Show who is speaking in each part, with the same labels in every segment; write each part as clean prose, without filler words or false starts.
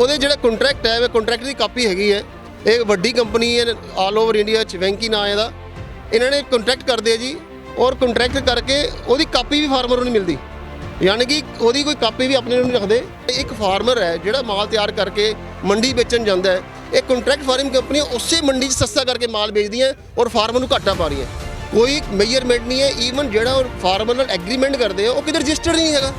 Speaker 1: ਉਹਦੇ ਜਿਹੜਾ ਕੰਟਰੈਕਟ ਹੈ ਕੰਟਰੈਕਟ ਦੀ ਕਾਪੀ ਹੈਗੀ ਹੈ। ਇਹ ਵੱਡੀ ਕੰਪਨੀ ਹੈ ਆਲ ਓਵਰ ਇੰਡੀਆ 'ਚ ਵੈਂਕੀ ਨਾਂ ਇਹਦਾ। ਇਹਨਾਂ ਨੇ ਕੰਟਰੈਕਟ ਕਰਦੇ ਆ ਜੀ ਔਰ ਕੰਟਰੈਕਟ ਕਰਕੇ ਉਹਦੀ ਕਾਪੀ ਵੀ ਫਾਰਮਰ ਨੂੰ ਨਹੀਂ ਮਿਲਦੀ, यानी कि ਉਹਦੀ ਕੋਈ ਕਾਪੀ ਵੀ ਆਪਣੇ ਨੂੰ ਨਹੀਂ ਰੱਖਦੇ। ਇੱਕ ਫਾਰਮਰ ਹੈ ਜਿਹੜਾ ਮਾਲ ਤਿਆਰ ਕਰਕੇ ਮੰਡੀ ਵੇਚਣ ਜਾਂਦਾ ਹੈ, ਇਹ ਕੰਟਰੈਕਟ ਫਾਰਮਿੰਗ ਕੰਪਨੀ ਉਸੇ ਮੰਡੀ 'ਚ ਸਸਤਾ ਕਰਕੇ ਮਾਲ ਵੇਚਦੀਆਂ ਔਰ ਫਾਰਮਰ ਨੂੰ ਘਾਟਾ ਪਾ ਰਹੀਆਂ। ਕੋਈ ਮੇਜਰਮੈਂਟ ਨਹੀਂ ਹੈ। ਈਵਨ ਜਿਹੜਾ ਫਾਰਮਰ ਨਾਲ ਐਗਰੀਮੈਂਟ ਕਰਦੇ ਆ ਉਹ ਕਿਤੇ ਰਜਿਸਟਰਡ ਨਹੀਂ ਹੈਗਾ,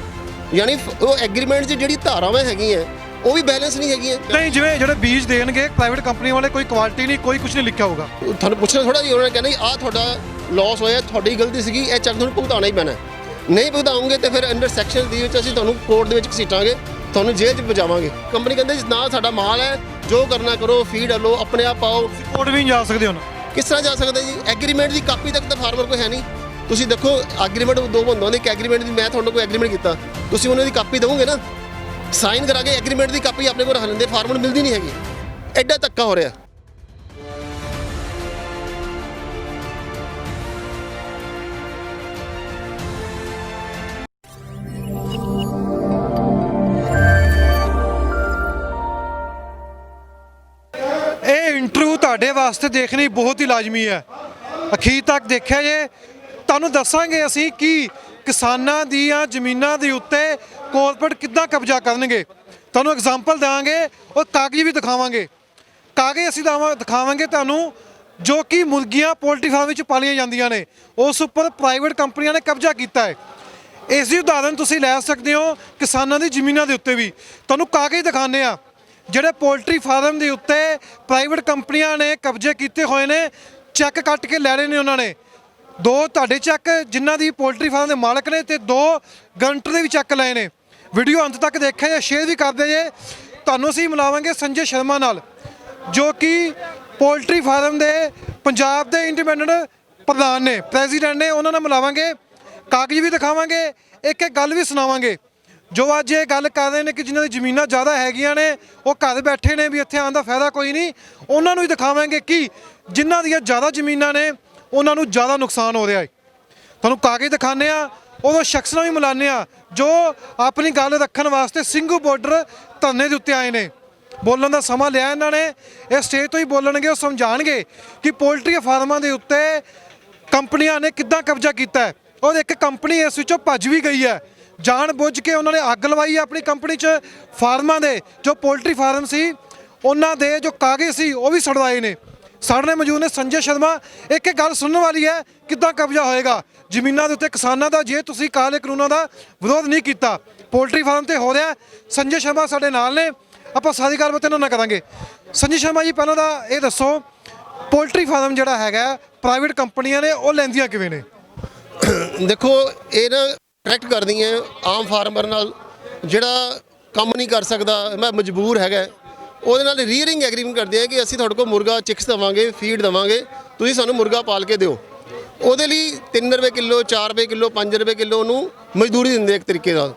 Speaker 1: ਯਾਨੀ ਉਹ ਐਗਰੀਮੈਂਟ 'ਚ ਜਿਹੜੀ ਧਾਰਾਵਾਂ ਹੈਗੀਆਂ ਉਹ ਵੀ ਬੈਲੈਂਸ ਨਹੀਂ ਹੈਗੀਆਂ।
Speaker 2: ਨਹੀਂ, ਜਿਵੇਂ ਜਿਹੜੇ ਬੀਜ ਦੇਣਗੇ ਪ੍ਰਾਈਵੇਟ ਕੰਪਨੀ ਵਾਲੇ ਕੋਈ ਕੁਆਲਿਟੀ ਨਹੀਂ, ਕੋਈ ਕੁਝ ਨਹੀਂ ਲਿਖਿਆ ਹੋਊਗਾ।
Speaker 1: ਤੁਹਾਨੂੰ ਪੁੱਛਣਾ ਥੋੜਾ ਜੀ, ਉਹਨਾਂ ਨੇ ਕਹਿੰਦਾ ਆਹ ਤੁਹਾਡਾ ਲਾਸ ਹੋਇਆ, ਤੁਹਾਡੀ ਗਲਤੀ ਸੀਗੀ, ਇਹ ਚੱਕ ਤੁਹਾਨੂੰ ਭੁਗਤਾਉਣਾ ਹੀ ਪੈਣਾ। ਨਹੀਂ ਭੁਗਤਾਉਂਗੇ ਤੇ ਫਿਰ ਅੰਡਰ ਸੈਕਸ਼ਨ ਦੇ ਵਿੱਚ ਅਸੀਂ ਤੁਹਾਨੂੰ ਕੋਰਟ ਦੇ ਵਿੱਚ ਘਸੀਟਾਂਗੇ, ਤੁਹਾਨੂੰ ਜੇਲ੍ਹ 'ਚ ਪਹੁੰਚਾਵਾਂਗੇ। ਕੰਪਨੀ ਕਹਿੰਦੇ ਨਾ ਸਾਡਾ ਮਾਲ ਹੈ, ਜੋ ਕਰਨਾ ਕਰੋ, ਫੀਡ ਲਓ, ਆਪਣੇ ਆਪ ਪਾਓ।
Speaker 2: ਕੋਰਟ ਵੀ ਨਹੀਂ ਜਾ ਸਕਦੇ ਹੁਣ।
Speaker 1: ਕਿਸ ਤਰ੍ਹਾਂ ਜਾ ਸਕਦੇ ਜੀ? ਐਗਰੀਮੈਂਟ ਦੀ ਕਾਪੀ ਤੱਕ ਤਾਂ ਫਾਰਮਰ ਕੋਲ ਹੈ ਨਹੀਂ। ਤੁਸੀਂ ਦੇਖੋ ਐਗਰੀਮੈਂਟ ਦੋ ਬੰਦਿਆਂ ਦੇ, ਇੱਕ ਐਗਰੀਮੈਂਟ ਦੀ ਮੈਂ ਤੁਹਾਡੇ ਕੋਲ ਐਗਰੀਮੈਂਟ ਕੀਤਾ, ਤੁਸੀਂ ਉਹਨਾਂ ਦੀ ਕਾਪੀ ਦੇਵੋਗੇ ਨਾ, ਸਾਈਨ ਕਰਾ ਕੇ ਐਗਰੀਮੈਂਟ ਦੀ ਕਾਪੀ ਆਪਣੇ ਕੋਲ ਰੱਖ ਲੈਂਦੇ, ਫਾਰਮਰ ਨੂੰ ਮਿਲਦੀ ਨਹੀਂ ਹੈਗੀ। ਐਡਾ ਧੱਕਾ ਹੋ ਰਿਹਾ।
Speaker 2: ਇਹ ਇੰਟਰਵਿਊ ਤੁਹਾਡੇ ਵਾਸਤੇ ਦੇਖਣੀ ਬਹੁਤ ਹੀ ਲਾਜ਼ਮੀ ਹੈ। ਅਖੀਰ ਤੱਕ ਦੇਖਿਆ ਜੇ। ਤੁਹਾਨੂੰ ਦੱਸਾਂਗੇ ਅਸੀਂ ਕਿ ਕਿਸਾਨਾਂ ਦੀਆਂ ਜ਼ਮੀਨਾਂ ਦੇ ਉੱਤੇ ਕਾਰਪੋਰੇਟ ਕਿੱਦਾਂ ਕਬਜ਼ਾ ਕਰਨਗੇ। ਤੁਹਾਨੂੰ ਐਗਜ਼ਾਮਪਲ ਦੇਵਾਂਗੇ ਔਰ ਕਾਗਜ਼ ਵੀ ਦਿਖਾਵਾਂਗੇ। ਕਾਗਜ਼ ਅਸੀਂ ਦਿਖਾਵਾਂਗੇ ਤੁਹਾਨੂੰ, ਜੋ ਕਿ ਮੁਰਗੀਆਂ ਪੋਲਟਰੀ ਫਾਰਮ ਵਿੱਚ ਪਾਲੀਆਂ ਜਾਂਦੀਆਂ ਨੇ, ਉਸ ਉੱਪਰ ਪ੍ਰਾਈਵੇਟ ਕੰਪਨੀਆਂ ਨੇ ਕਬਜ਼ਾ ਕੀਤਾ ਹੈ। ਇਸ ਦੀ ਉਦਾਹਰਨ ਤੁਸੀਂ ਲੈ ਸਕਦੇ ਹੋ ਕਿਸਾਨਾਂ ਦੀ ਜ਼ਮੀਨਾਂ ਦੇ ਉੱਤੇ ਵੀ। ਤੁਹਾਨੂੰ ਕਾਗਜ਼ ਦਿਖਾਉਂਦੇ ਆ ਜਿਹੜੇ ਪੋਲਟਰੀ ਫਾਰਮ ਦੇ ਉੱਤੇ ਪ੍ਰਾਈਵੇਟ ਕੰਪਨੀਆਂ ਨੇ ਕਬਜ਼ੇ ਕੀਤੇ ਹੋਏ ਨੇ। ਚੈੱਕ ਕੱਟ ਕੇ ਲੈ ਰਹੇ ਨੇ ਉਹਨਾਂ ਨੇ। 2 ਤੁਹਾਡੇ ਚੈੱਕ ਜਿਨ੍ਹਾਂ ਦੀ ਪੋਲਟਰੀ ਫਾਰਮ ਦੇ ਮਾਲਕ ਨੇ, ਤੇ 2 ਗਰੰਟਰ ਦੇ ਵੀ ਚੈੱਕ ਲਏ ਨੇ। ਵੀਡੀਓ ਅੰਤ ਤੱਕ ਦੇਖਿਆ ਜੇ, ਸ਼ੇਅਰ ਵੀ ਕਰਦੇ ਜੇ। ਤੁਹਾਨੂੰ ਅਸੀਂ ਮਿਲਾਵਾਂਗੇ ਸੰਜੇ ਸ਼ਰਮਾ ਨਾਲ, ਜੋ ਕਿ ਪੋਲਟਰੀ ਫਾਰਮ ਦੇ ਪੰਜਾਬ ਦੇ ਇੰਡੀਪੈਂਡੈਂਟ ਪ੍ਰਧਾਨ ਨੇ, ਪ੍ਰੈਜ਼ੀਡੈਂਟ ਨੇ। ਉਹਨਾਂ ਨਾਲ ਮਿਲਾਵਾਂਗੇ, ਕਾਗਜ਼ ਵੀ ਦਿਖਾਵਾਂਗੇ, ਇੱਕ ਗੱਲ ਵੀ ਸੁਣਾਵਾਂਗੇ। ਜੋ ਅੱਜ ਇਹ ਗੱਲ ਕਰ ਰਹੇ ਨੇ ਕਿ ਜਿਨ੍ਹਾਂ ਦੀ ਜ਼ਮੀਨਾਂ ਜ਼ਿਆਦਾ ਹੈਗੀਆਂ ਨੇ ਉਹ ਘਰ ਬੈਠੇ ਨੇ ਵੀ ਇੱਥੇ ਆਉਣ ਦਾ ਫਾਇਦਾ ਕੋਈ ਨਹੀਂ, ਉਹਨਾਂ ਨੂੰ ਹੀ ਦਿਖਾਵਾਂਗੇ ਕਿ ਜਿਨ੍ਹਾਂ ਦੀਆਂ ਜ਼ਿਆਦਾ ਜ਼ਮੀਨਾਂ ਨੇ ਉਹਨਾਂ ਨੂੰ ਜ਼ਿਆਦਾ ਨੁਕਸਾਨ ਹੋ ਰਿਹਾ ਹੈ। ਤੁਹਾਨੂੰ ਕਾਗਜ਼ ਦਿਖਾਉਂਦੇ ਆ, ਉਦੋਂ ਸ਼ਖਸ ਨਾਲ ਵੀ ਮਿਲਾਉਂਦੇ ਆ ਜੋ ਆਪਣੀ ਗੱਲ ਰੱਖਣ ਵਾਸਤੇ ਸਿੰਘੂ ਬਾਰਡਰ ਧਰਨੇ ਦੇ ਉੱਤੇ ਆਏ ਨੇ। ਬੋਲਣ ਦਾ ਸਮਾਂ ਲਿਆ ਇਹਨਾਂ ਨੇ, ਇਹ ਸਟੇਜ ਤੋਂ ਹੀ ਬੋਲਣਗੇ। ਉਹ ਸਮਝਾਣਗੇ ਕਿ ਪੋਲਟਰੀ ਫਾਰਮਾਂ ਦੇ ਉੱਤੇ ਕੰਪਨੀਆਂ ਨੇ ਕਿੱਦਾਂ ਕਬਜ਼ਾ ਕੀਤਾ ਹੈ। ਔਰ ਇੱਕ ਕੰਪਨੀ ਇਸ ਵਿੱਚੋਂ ਭੱਜ ਵੀ ਗਈ ਹੈ। ਜਾਣ ਬੁੱਝ ਕੇ ਉਹਨਾਂ ਨੇ ਅੱਗ ਲਵਾਈ ਹੈ ਆਪਣੀ ਕੰਪਨੀ 'ਚ। ਫਾਰਮਾਂ ਦੇ ਜੋ ਪੋਲਟਰੀ ਫਾਰਮ ਸੀ ਉਹਨਾਂ ਦੇ ਜੋ ਕਾਗਜ਼ ਸੀ ਉਹ ਵੀ ਸੜਵਾਏ ਨੇ। ਸਾਡੇ ਮੌਜੂਦ ਨੇ ਸੰਜੇ ਸ਼ਰਮਾ। ਇੱਕ ਗੱਲ ਸੁਣਨ ਵਾਲੀ ਹੈ, ਕਿੱਦਾਂ ਕਬਜ਼ਾ ਹੋਏਗਾ ਜ਼ਮੀਨਾਂ ਦੇ ਉੱਤੇ ਕਿਸਾਨਾਂ ਦਾ ਜੇ ਤੁਸੀਂ ਕਾਲੇ ਕਾਨੂੰਨਾਂ ਦਾ ਵਿਰੋਧ ਨਹੀਂ ਕੀਤਾ। ਪੋਲਟਰੀ ਫਾਰਮ ਤੇ ਹੋ ਰਿਹਾ। ਸੰਜੇ ਸ਼ਰਮਾ ਸਾਡੇ ਨਾਲ ਨੇ, ਆਪਾਂ ਸਾਰੀ ਗੱਲਬਾਤ ਇਹਨਾਂ ਨਾਲ ਕਰਾਂਗੇ। ਸੰਜੇ ਸ਼ਰਮਾ ਜੀ, ਪਹਿਲਾਂ ਤਾਂ ਇਹ ਦੱਸੋ ਪੋਲਟਰੀ ਫਾਰਮ ਜਿਹੜਾ ਹੈਗਾ ਪ੍ਰਾਈਵੇਟ ਕੰਪਨੀਆਂ ਨੇ ਉਹ ਲੈਂਦੀਆਂ ਕਿਵੇਂ ਨੇ?
Speaker 1: ਦੇਖੋ ਇਹ ਨਾ ਕਰੈਕਟ ਕਰਦੀਆਂ ਆਮ ਫਾਰਮਰ ਨਾਲ, ਜਿਹੜਾ ਕੰਮ ਨਹੀਂ ਕਰ ਸਕਦਾ, ਮੈਂ ਮਜਬੂਰ ਹੈਗਾ, ਉਹਦੇ ਨਾਲ ਰੀਅਰਿੰਗ ਐਗਰੀਮੈਂਟ ਕਰਦੇ ਆ ਕਿ ਅਸੀਂ ਤੁਹਾਡੇ ਕੋਲ ਮੁਰਗਾ ਚਿਕਸ ਦੇਵਾਂਗੇ, ਫੀਡ ਦੇਵਾਂਗੇ, ਤੁਸੀਂ ਸਾਨੂੰ ਮੁਰਗਾ ਪਾਲ ਕੇ ਦਿਓ। ਉਹਦੇ ਲਈ 3 ਰੁਪਏ ਕਿਲੋ, 4 ਰੁਪਏ ਕਿਲੋ, 5 ਰੁਪਏ ਕਿਲੋ ਉਹਨੂੰ ਮਜ਼ਦੂਰੀ ਦਿੰਦੇ ਇੱਕ ਤਰੀਕੇ ਨਾਲ।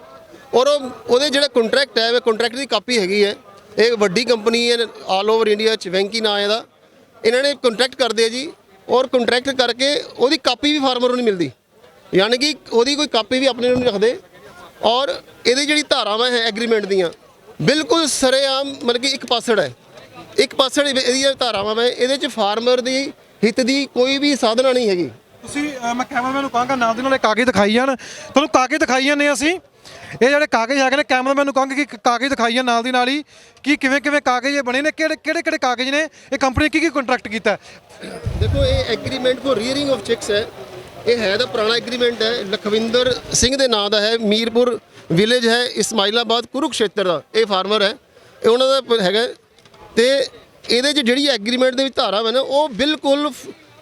Speaker 1: ਔਰ ਉਹਦੇ ਜਿਹੜਾ ਕੰਟਰੈਕਟ ਹੈ ਕੰਟਰੈਕਟ ਦੀ ਕਾਪੀ ਹੈਗੀ ਹੈ। ਇਹ ਵੱਡੀ ਕੰਪਨੀ ਹੈ ਆਲ ਓਵਰ ਇੰਡੀਆ 'ਚ ਵੈਂਕੀ ਨਾਂ ਇਹਦਾ। ਇਹਨਾਂ ਨੇ ਕੰਟਰੈਕਟ ਕਰਦੇ ਆ ਜੀ ਔਰ ਕੰਟਰੈਕਟ ਕਰਕੇ ਉਹਦੀ ਕਾਪੀ ਵੀ ਫਾਰਮਰ ਨੂੰ ਨਹੀਂ ਮਿਲਦੀ, यानी कि ਉਹਦੀ ਕੋਈ ਕਾਪੀ ਵੀ ਆਪਣੇ ਨੂੰ ਨਹੀਂ ਰੱਖਦੇ। ਔਰ ਇਹਦੀ ਜਿਹੜੀ ਧਾਰਾਵਾਂ ਹੈ ਐਗਰੀਮੈਂਟ ਦੀਆਂ ਬਿਲਕੁਲ ਸਰੇਆਮ, ਮਤਲਬ ਕਿ ਇੱਕ ਪਾਸੜ ਹੈ, ਇੱਕ ਪਾਸੜ ਇਹਦੀਆਂ ਧਾਰਾਵਾਂ ਹੈ। ਇਹਦੇ 'ਚ ਫਾਰਮਰ ਦੀ ਹਿੱਤ ਦੀ ਕੋਈ ਵੀ ਸਾਧਨਾ ਨਹੀਂ ਹੈਗੀ।
Speaker 2: ਤੁਸੀਂ ਮੈਂ ਕੈਮਰਾਮੈਨ ਨੂੰ ਕਹਾਂਗਾ ਨਾਲ ਦੇ ਨਾਲ ਕਾਗਜ਼ ਦਿਖਾਈ ਜਾਣ। ਤੁਹਾਨੂੰ ਕਾਗਜ਼ ਦਿਖਾਈ ਜਾਂਦੇ ਅਸੀਂ। ਇਹ ਜਿਹੜੇ ਕਾਗਜ਼ ਹੈਗੇ ਨੇ, ਕੈਮਰਾਮੈਨ ਨੂੰ ਕਹਾਂਗੇ ਕਿ ਕਾਗਜ਼ ਦਿਖਾਈ ਜਾਣ ਨਾਲ ਦੀ ਨਾਲ ਹੀ ਕਿ ਕਿਵੇਂ ਕਿਵੇਂ ਕਾਗਜ਼ ਇਹ ਬਣੇ ਨੇ, ਕਿਹੜੇ ਕਾਗਜ਼ ਨੇ, ਇਹ ਕੰਪਨੀ ਕੀ ਕੰਟਰੈਕਟ ਕੀਤਾ।
Speaker 1: ਦੇਖੋ ਇਹ ਐਗਰੀਮੈਂਟ ਫॉर ਰੀਅਰਿੰਗ ਆਫ ਚਿਕਸ ਹੈ। ਇਹ ਹੈ ਤਾਂ ਪੁਰਾਣਾ ਐਗਰੀਮੈਂਟ ਹੈ, ਲਖਵਿੰਦਰ ਸਿੰਘ ਦੇ ਨਾਂ ਦਾ ਹੈ, ਮੀਰਪੁਰ ਵਿਲੇਜ ਹੈ, ਇਸਮਾਈਲਾਬਾਦ ਕੁਰੂਕਸ਼ੇਤਰ ਦਾ ਇਹ ਫਾਰਮਰ ਹੈ, ਇਹ ਉਹਨਾਂ ਦਾ ਹੈਗਾ। ਤੇ ਇਹਦੇ 'ਚ ਜਿਹੜੀ ਐਗਰੀਮੈਂਟ ਦੇ ਵਿੱਚ ਧਾਰਾ ਹੈ ਨਾ, ਉਹ ਬਿਲਕੁਲ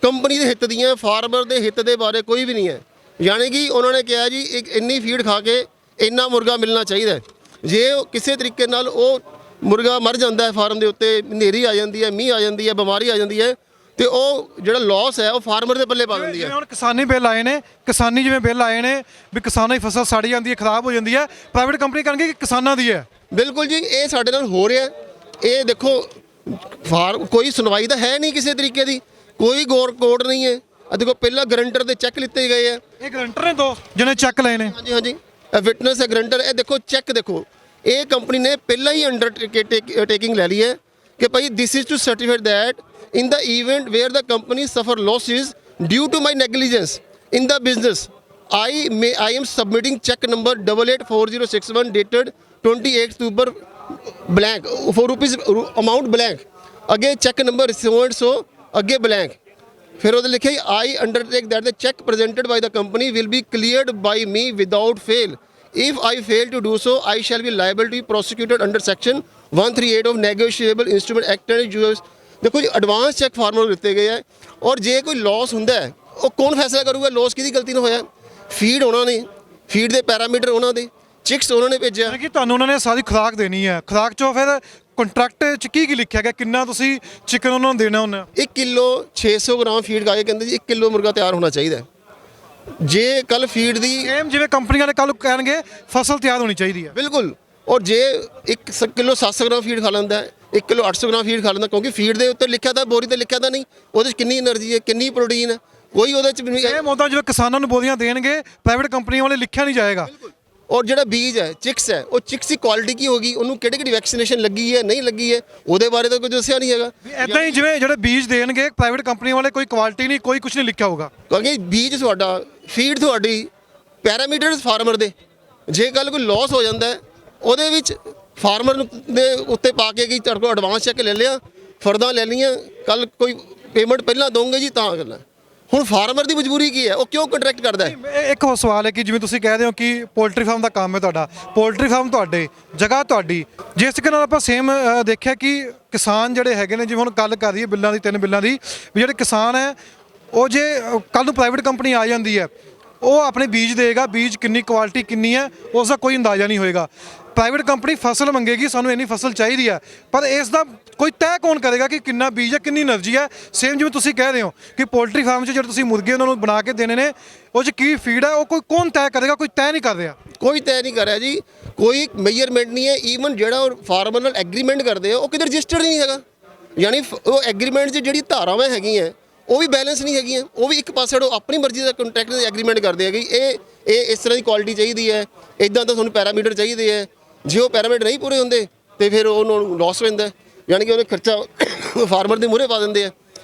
Speaker 1: ਕੰਪਨੀ ਦੇ ਹਿੱਤ ਦੀਆਂ, ਫਾਰਮਰ ਦੇ ਹਿੱਤ ਦੇ ਬਾਰੇ ਕੋਈ ਵੀ ਨਹੀਂ ਹੈ। ਯਾਨੀ ਕਿ ਉਹਨਾਂ ਨੇ ਕਿਹਾ ਜੀ ਇੱਕ ਇੰਨੀ ਫੀਡ ਖਾ ਕੇ ਇੰਨਾ ਮੁਰਗਾ ਮਿਲਣਾ ਚਾਹੀਦਾ। ਜੇ ਕਿਸੇ ਤਰੀਕੇ ਨਾਲ ਉਹ ਮੁਰਗਾ ਮਰ ਜਾਂਦਾ ਹੈ ਫਾਰਮ ਦੇ ਉੱਤੇ, ਹਨੇਰੀ ਆ ਜਾਂਦੀ ਹੈ, ਮੀਂਹ ਆ ਜਾਂਦੀ ਹੈ, ਬਿਮਾਰੀ ਆ ਜਾਂਦੀ ਹੈ, ਤੇ ਉਹ ਜਿਹੜਾ ਲਾਸ ਹੈ ਉਹ ਫਾਰਮਰ ਦੇ ਪੱਲੇ ਪਾ ਦਿੰਦੀ ਹੈ।
Speaker 2: ਹੁਣ ਕਿਸਾਨੀ ਬਿੱਲ ਆਏ ਨੇ, ਕਿਸਾਨੀ ਜਿਵੇਂ ਬਿੱਲ ਆਏ ਨੇ ਵੀ ਕਿਸਾਨਾਂ ਦੀ ਫਸਲ ਸੜ ਜਾਂਦੀ ਹੈ, ਖਰਾਬ ਹੋ ਜਾਂਦੀ ਹੈ, ਪ੍ਰਾਈਵੇਟ ਕੰਪਨੀ ਕਰਨਗੇ ਕਿ ਕਿਸਾਨਾਂ ਦੀ ਹੈ।
Speaker 1: ਬਿਲਕੁਲ ਜੀ, ਇਹ ਸਾਡੇ ਨਾਲ ਹੋ ਰਿਹਾ। ਇਹ ਦੇਖੋ ਕੋਈ ਸੁਣਵਾਈ ਤਾਂ ਹੈ ਨਹੀਂ ਕਿਸੇ ਤਰੀਕੇ ਦੀ, ਕੋਈ ਕੋਰਟ ਨਹੀਂ ਹੈ। ਦੇਖੋ ਪਹਿਲਾਂ ਗਰੰਟਰ ਦੇ ਚੈੱਕ ਲਿੱਤੇ ਗਏ ਆ।
Speaker 2: ਇਹ ਗਰੰਟਰ ਨੇ 2 ਜਿਹਨੇ ਚੈੱਕ ਲਏ ਨੇ।
Speaker 1: ਹਾਂਜੀ ਹਾਂਜੀ, ਇਹ ਵਿਟਨੈਸ ਹੈ, ਗਰੰਟਰ। ਇਹ ਦੇਖੋ ਚੈੱਕ, ਦੇਖੋ ਇਹ ਕੰਪਨੀ ਨੇ ਪਹਿਲਾਂ ਹੀ ਅੰਡਰਟੇਕਿੰਗ ਲੈ ਲਈ ਹੈ ਕਿ ਭਾਈ this is to certified that in the event where the company suffer losses due to my negligence in the business I am submitting check number 884061 dated 28 October blank for rupees amount blank again check number so and so again blank फिर ਉਹਦੇ ਲਿਖਿਆ I undertake that the check presented by the company will be cleared by me without fail if I fail to do so I shall be liable to be prosecuted under section 138 of negotiable instrument act and US ਦੇਖੋ ਜੀ advance check farmer ਨੂੰ ਦਿੱਤੇ ਗਏ ਹੈ ਔਰ ਜੇ ਕੋਈ Las ਹੁੰਦਾ ਹੈ ਉਹ ਕੌਣ ਫੈਸਲਾ ਕਰੂਗਾ ਲਾਸ ਕਿਹਦੀ ਗਲਤੀ ਨਾਲ ਹੋਇਆ ਫੀਡ ਉਹਨਾਂ ਨੇ ਫੀਡ ਦੇ ਪੈਰਾਮੀਟਰ ਉਹਨਾਂ ਦੇ ਚਿਕਸ ਉਹਨਾਂ ਨੇ ਭੇਜਿਆ
Speaker 2: ਕਿ ਤੁਹਾਨੂੰ ਉਹਨਾਂ ਨੇ ਸਾਰੀ ਖੁਰਾਕ ਦੇਣੀ ਹੈ ਖੁਰਾਕ ਚੋਂ ਫਿਰ ਕੰਟਰੈਕਟ 'ਚ ਕੀ ਲਿਖਿਆ ਗਿਆ ਕਿੰਨਾ ਤੁਸੀਂ ਚਿਕਨ ਉਹਨਾਂ ਨੂੰ ਦੇਣਾ ਹੁੰਦਾ
Speaker 1: 1 ਕਿਲੋ 600 ਗ੍ਰਾਮ ਫੀਡ ਖਾ ਕੇ ਕਹਿੰਦੇ ਜੀ 1 ਕਿਲੋ ਮੁਰਗਾ ਤਿਆਰ ਹੋਣਾ ਚਾਹੀਦਾ ਹੈ। ਜੇ ਕੱਲ ਫੀਡ ਦੀ
Speaker 2: ਸੇਮ ਜਿਵੇਂ ਕੰਪਨੀਆਂ ਨੇ ਕੱਲ ਕਹਿਣਗੇ ਫਸਲ ਤਿਆਰ ਹੋਣੀ ਚਾਹੀਦੀ ਹੈ
Speaker 1: ਬਿਲਕੁਲ ਔਰ ਜੇ 1 ਕਿਲੋ 700 ਗ੍ਰਾਮ ਫੀਡ ਖਾ ਲੈਂਦਾ ਹੈ 1 ਕਿਲੋ 800 ਗ੍ਰਾਮ ਫੀਡ ਖਾ ਲੈਂਦਾ ਕਿਉਂਕਿ ਫੀਡ ਦੇ ਉੱਤੇ ਲਿਖਿਆ ਤਾਂ ਬੋਰੀ ਤੇ ਲਿਖਿਆ ਤਾਂ ਨਹੀਂ ਉਹਦੇ 'ਚ ਕਿੰਨੀ એનર્ਜੀ ਹੈ ਕਿੰਨੀ ਪ੍ਰੋਟੀਨ ਹੈ ਕੋਈ ਉਹਦੇ 'ਚ
Speaker 2: ਇਹ ਮੋਦਾ ਜਿਵੇਂ ਕਿਸਾਨਾਂ ਨੂੰ ਬੋਰੀਆਂ ਦੇਣਗੇ ਪ੍ਰਾਈਵੇਟ ਕੰਪਨੀਆਂ ਵਾਲੇ ਲਿਖਿਆ ਨਹੀਂ ਜਾਏਗਾ
Speaker 1: ਔਰ ਜਿਹੜਾ ਬੀਜ ਹੈ ਚਿਕਸ ਹੈ ਉਹ ਚਿਕਸ ਦੀ ਕੁਆਲਿਟੀ ਕੀ ਹੋਗੀ ਉਹਨੂੰ ਕਿਹੜੀ ਵੈਕਸੀਨੇਸ਼ਨ ਲੱਗੀ ਹੈ ਨਹੀਂ ਲੱਗੀ ਹੈ ਉਹਦੇ ਬਾਰੇ ਤਾਂ ਕੁਝ ਦੱਸਿਆ ਨਹੀਂ ਹੈਗਾ
Speaker 2: ਇਦਾਂ ਹੀ ਜਿਵੇਂ ਜਿਹੜੇ ਬੀਜ ਦੇਣਗੇ ਪ੍ਰਾਈਵੇਟ ਕੰਪਨੀ ਵਾਲੇ ਕੋਈ ਕੁਆਲਿਟੀ ਨਹੀਂ ਕੋਈ ਕੁਝ ਨਹੀਂ ਲਿਖਿਆ ਹੋਊਗਾ
Speaker 1: ਕਿਉਂਕਿ ਬੀਜ ਤੁਹਾਡਾ ਫੀਡ ਤੁਹਾਡੀ ਪੈਰਾਮੀਟਰਸ ਫਾਰਮਰ ਦੇ ਜੇ ਕੱਲ ਕੋਈ ਲਾਸ ਹੋ ਜਾਂਦਾ ਹੈ ਉਹਦੇ ਵਿੱਚ ਫਾਰਮਰ ਦੇ ਉੱਤੇ ਪਾ ਕੇ ਕਿ ਤੁਹਾਡੇ ਕੋਲ ਐਡਵਾਂਸ ਚੈੱਕ ਲੈ ਲਿਆ ਫਰਦਾਂ ਲੈ ਲਈਆਂ ਕੱਲ ਕੋਈ ਪੇਮੈਂਟ ਪਹਿਲਾਂ ਦੋਗੇ ਜੀ ਤਾਂ ਕਰਨਾ ਹੁਣ ਫਾਰਮਰ ਦੀ ਮਜਬੂਰੀ ਕੀ ਹੈ ਉਹ ਕਿਉਂ ਕੰਟਰੈਕਟ ਕਰਦਾ ਹੈ
Speaker 2: ਇੱਕ ਹੋਰ ਸਵਾਲ ਹੈ ਕਿ ਜਿਵੇਂ ਤੁਸੀਂ ਕਹਿ ਰਹੇ ਹੋ ਕਿ ਪੋਲਟਰੀ ਫਾਰਮ ਦਾ ਕੰਮ ਹੈ ਤੁਹਾਡਾ ਪੋਲਟਰੀ ਫਾਰਮ ਤੁਹਾਡੇ ਜਗ੍ਹਾ ਤੁਹਾਡੀ ਜਿਸ ਤਰੀਕੇ ਨਾਲ ਆਪਾਂ ਸੇਮ ਦੇਖਿਆ ਕਿ ਕਿਸਾਨ ਜਿਹੜੇ ਹੈਗੇ ਨੇ ਜਿਵੇਂ ਹੁਣ ਗੱਲ ਕਰ ਰਹੀ ਹੈ ਬਿੱਲਾਂ ਦੀ 3 ਬਿੱਲਾਂ ਦੀ ਵੀ ਜਿਹੜੇ ਕਿਸਾਨ ਹੈ ਉਹ ਜੇ ਕੱਲ ਨੂੰ ਪ੍ਰਾਈਵੇਟ ਕੰਪਨੀ ਆ ਜਾਂਦੀ ਹੈ ਉਹ ਆਪਣੇ ਬੀਜ ਦੇਗਾ ਬੀਜ ਕਿੰਨੀ ਕੁਆਲਿਟੀ ਕਿੰਨੀ ਹੈ ਉਸ ਦਾ ਕੋਈ ਅੰਦਾਜ਼ਾ ਨਹੀਂ ਹੋਏਗਾ ਪ੍ਰਾਈਵੇਟ ਕੰਪਨੀ ਫਸਲ ਮੰਗੇਗੀ ਸਾਨੂੰ ਇੰਨੀ ਫਸਲ ਚਾਹੀਦੀ ਹੈ ਪਰ ਇਸ ਦਾ ਕੋਈ ਤੈਅ ਕੌਣ ਕਰੇਗਾ ਕਿ ਕਿੰਨਾ ਬੀਜ ਹੈ ਕਿੰਨੀ એનર્ਜੀ ਹੈ ਸੇਮ ਜਿਵੇਂ ਤੁਸੀਂ ਕਹਿ ਰਹੇ ਹੋ ਕਿ ਪੋਲਟਰੀ ਫਾਰਮ 'ਚ ਜਿਹੜੇ ਤੁਸੀਂ ਮੁਰਗੇ ਉਹਨਾਂ ਨੂੰ ਬਣਾ ਕੇ ਦੇਣੇ ਨੇ ਉਹ 'ਚ ਕੀ ਫੀਡ ਹੈ ਉਹ ਕੋਈ ਕੌਣ ਤੈਅ ਕਰੇਗਾ ਕੋਈ ਤੈਅ ਨਹੀਂ ਕਰ ਰਿਹਾ
Speaker 1: ਕੋਈ ਤੈਅ ਨਹੀਂ ਕਰ ਰਿਹਾ ਜੀ ਕੋਈ ਮੇਜਰਮੈਂਟ ਨਹੀਂ ਹੈ ਈਵਨ ਜਿਹੜਾ ਫਾਰਮਰ ਨਾਲ ਐਗਰੀਮੈਂਟ ਕਰਦੇ ਆ ਉਹ ਕਿਤੇ ਰਜਿਸਟਰਡ ਨਹੀਂ ਹੈਗਾ ਯਾਨੀ ਉਹ ਐਗਰੀਮੈਂਟ 'ਚ ਜਿਹੜੀ ਧਾਰਾਵਾਂ ਹੈਗੀਆਂ ਉਹ ਵੀ ਬੈਲੈਂਸ ਨਹੀਂ ਹੈਗੀਆਂ ਉਹ ਵੀ ਇੱਕ ਪਾਸੇ ਉਹ ਆਪਣੀ ਮਰਜ਼ੀ ਦਾ ਕੰਟਰੈਕਟ ਦੇ ਐਗਰੀਮੈਂਟ ਕਰਦੇ ਹੈਗੇ ਇਹ ਇਸ ਤਰ੍ਹਾਂ ਦੀ ਕੁਆਲਿਟੀ ਚਾਹੀਦੀ ਹੈ ਇਦਾਂ ਤਾਂ ਤੁਹਾਨੂੰ ਪੈਰਾਮੀਟਰ ਚਾਹੀਦੇ ਹੈ ਜੇ ਉਹ ਪੈਰਾਮੀਟਰ ਨਹੀਂ ਪੂਰੇ ਹੁੰਦੇ ਤੇ ਫਿਰ ਉਹਨੂੰ ਲਾਸ ਹੋ ਜਾਂਦਾ ਯਾਨੀ ਕਿ ਉਹਨੇ ਖਰਚਾ ਫਾਰਮਰ ਦੇ ਮੂਹਰੇ ਪਾ ਦਿੰਦੇ ਆ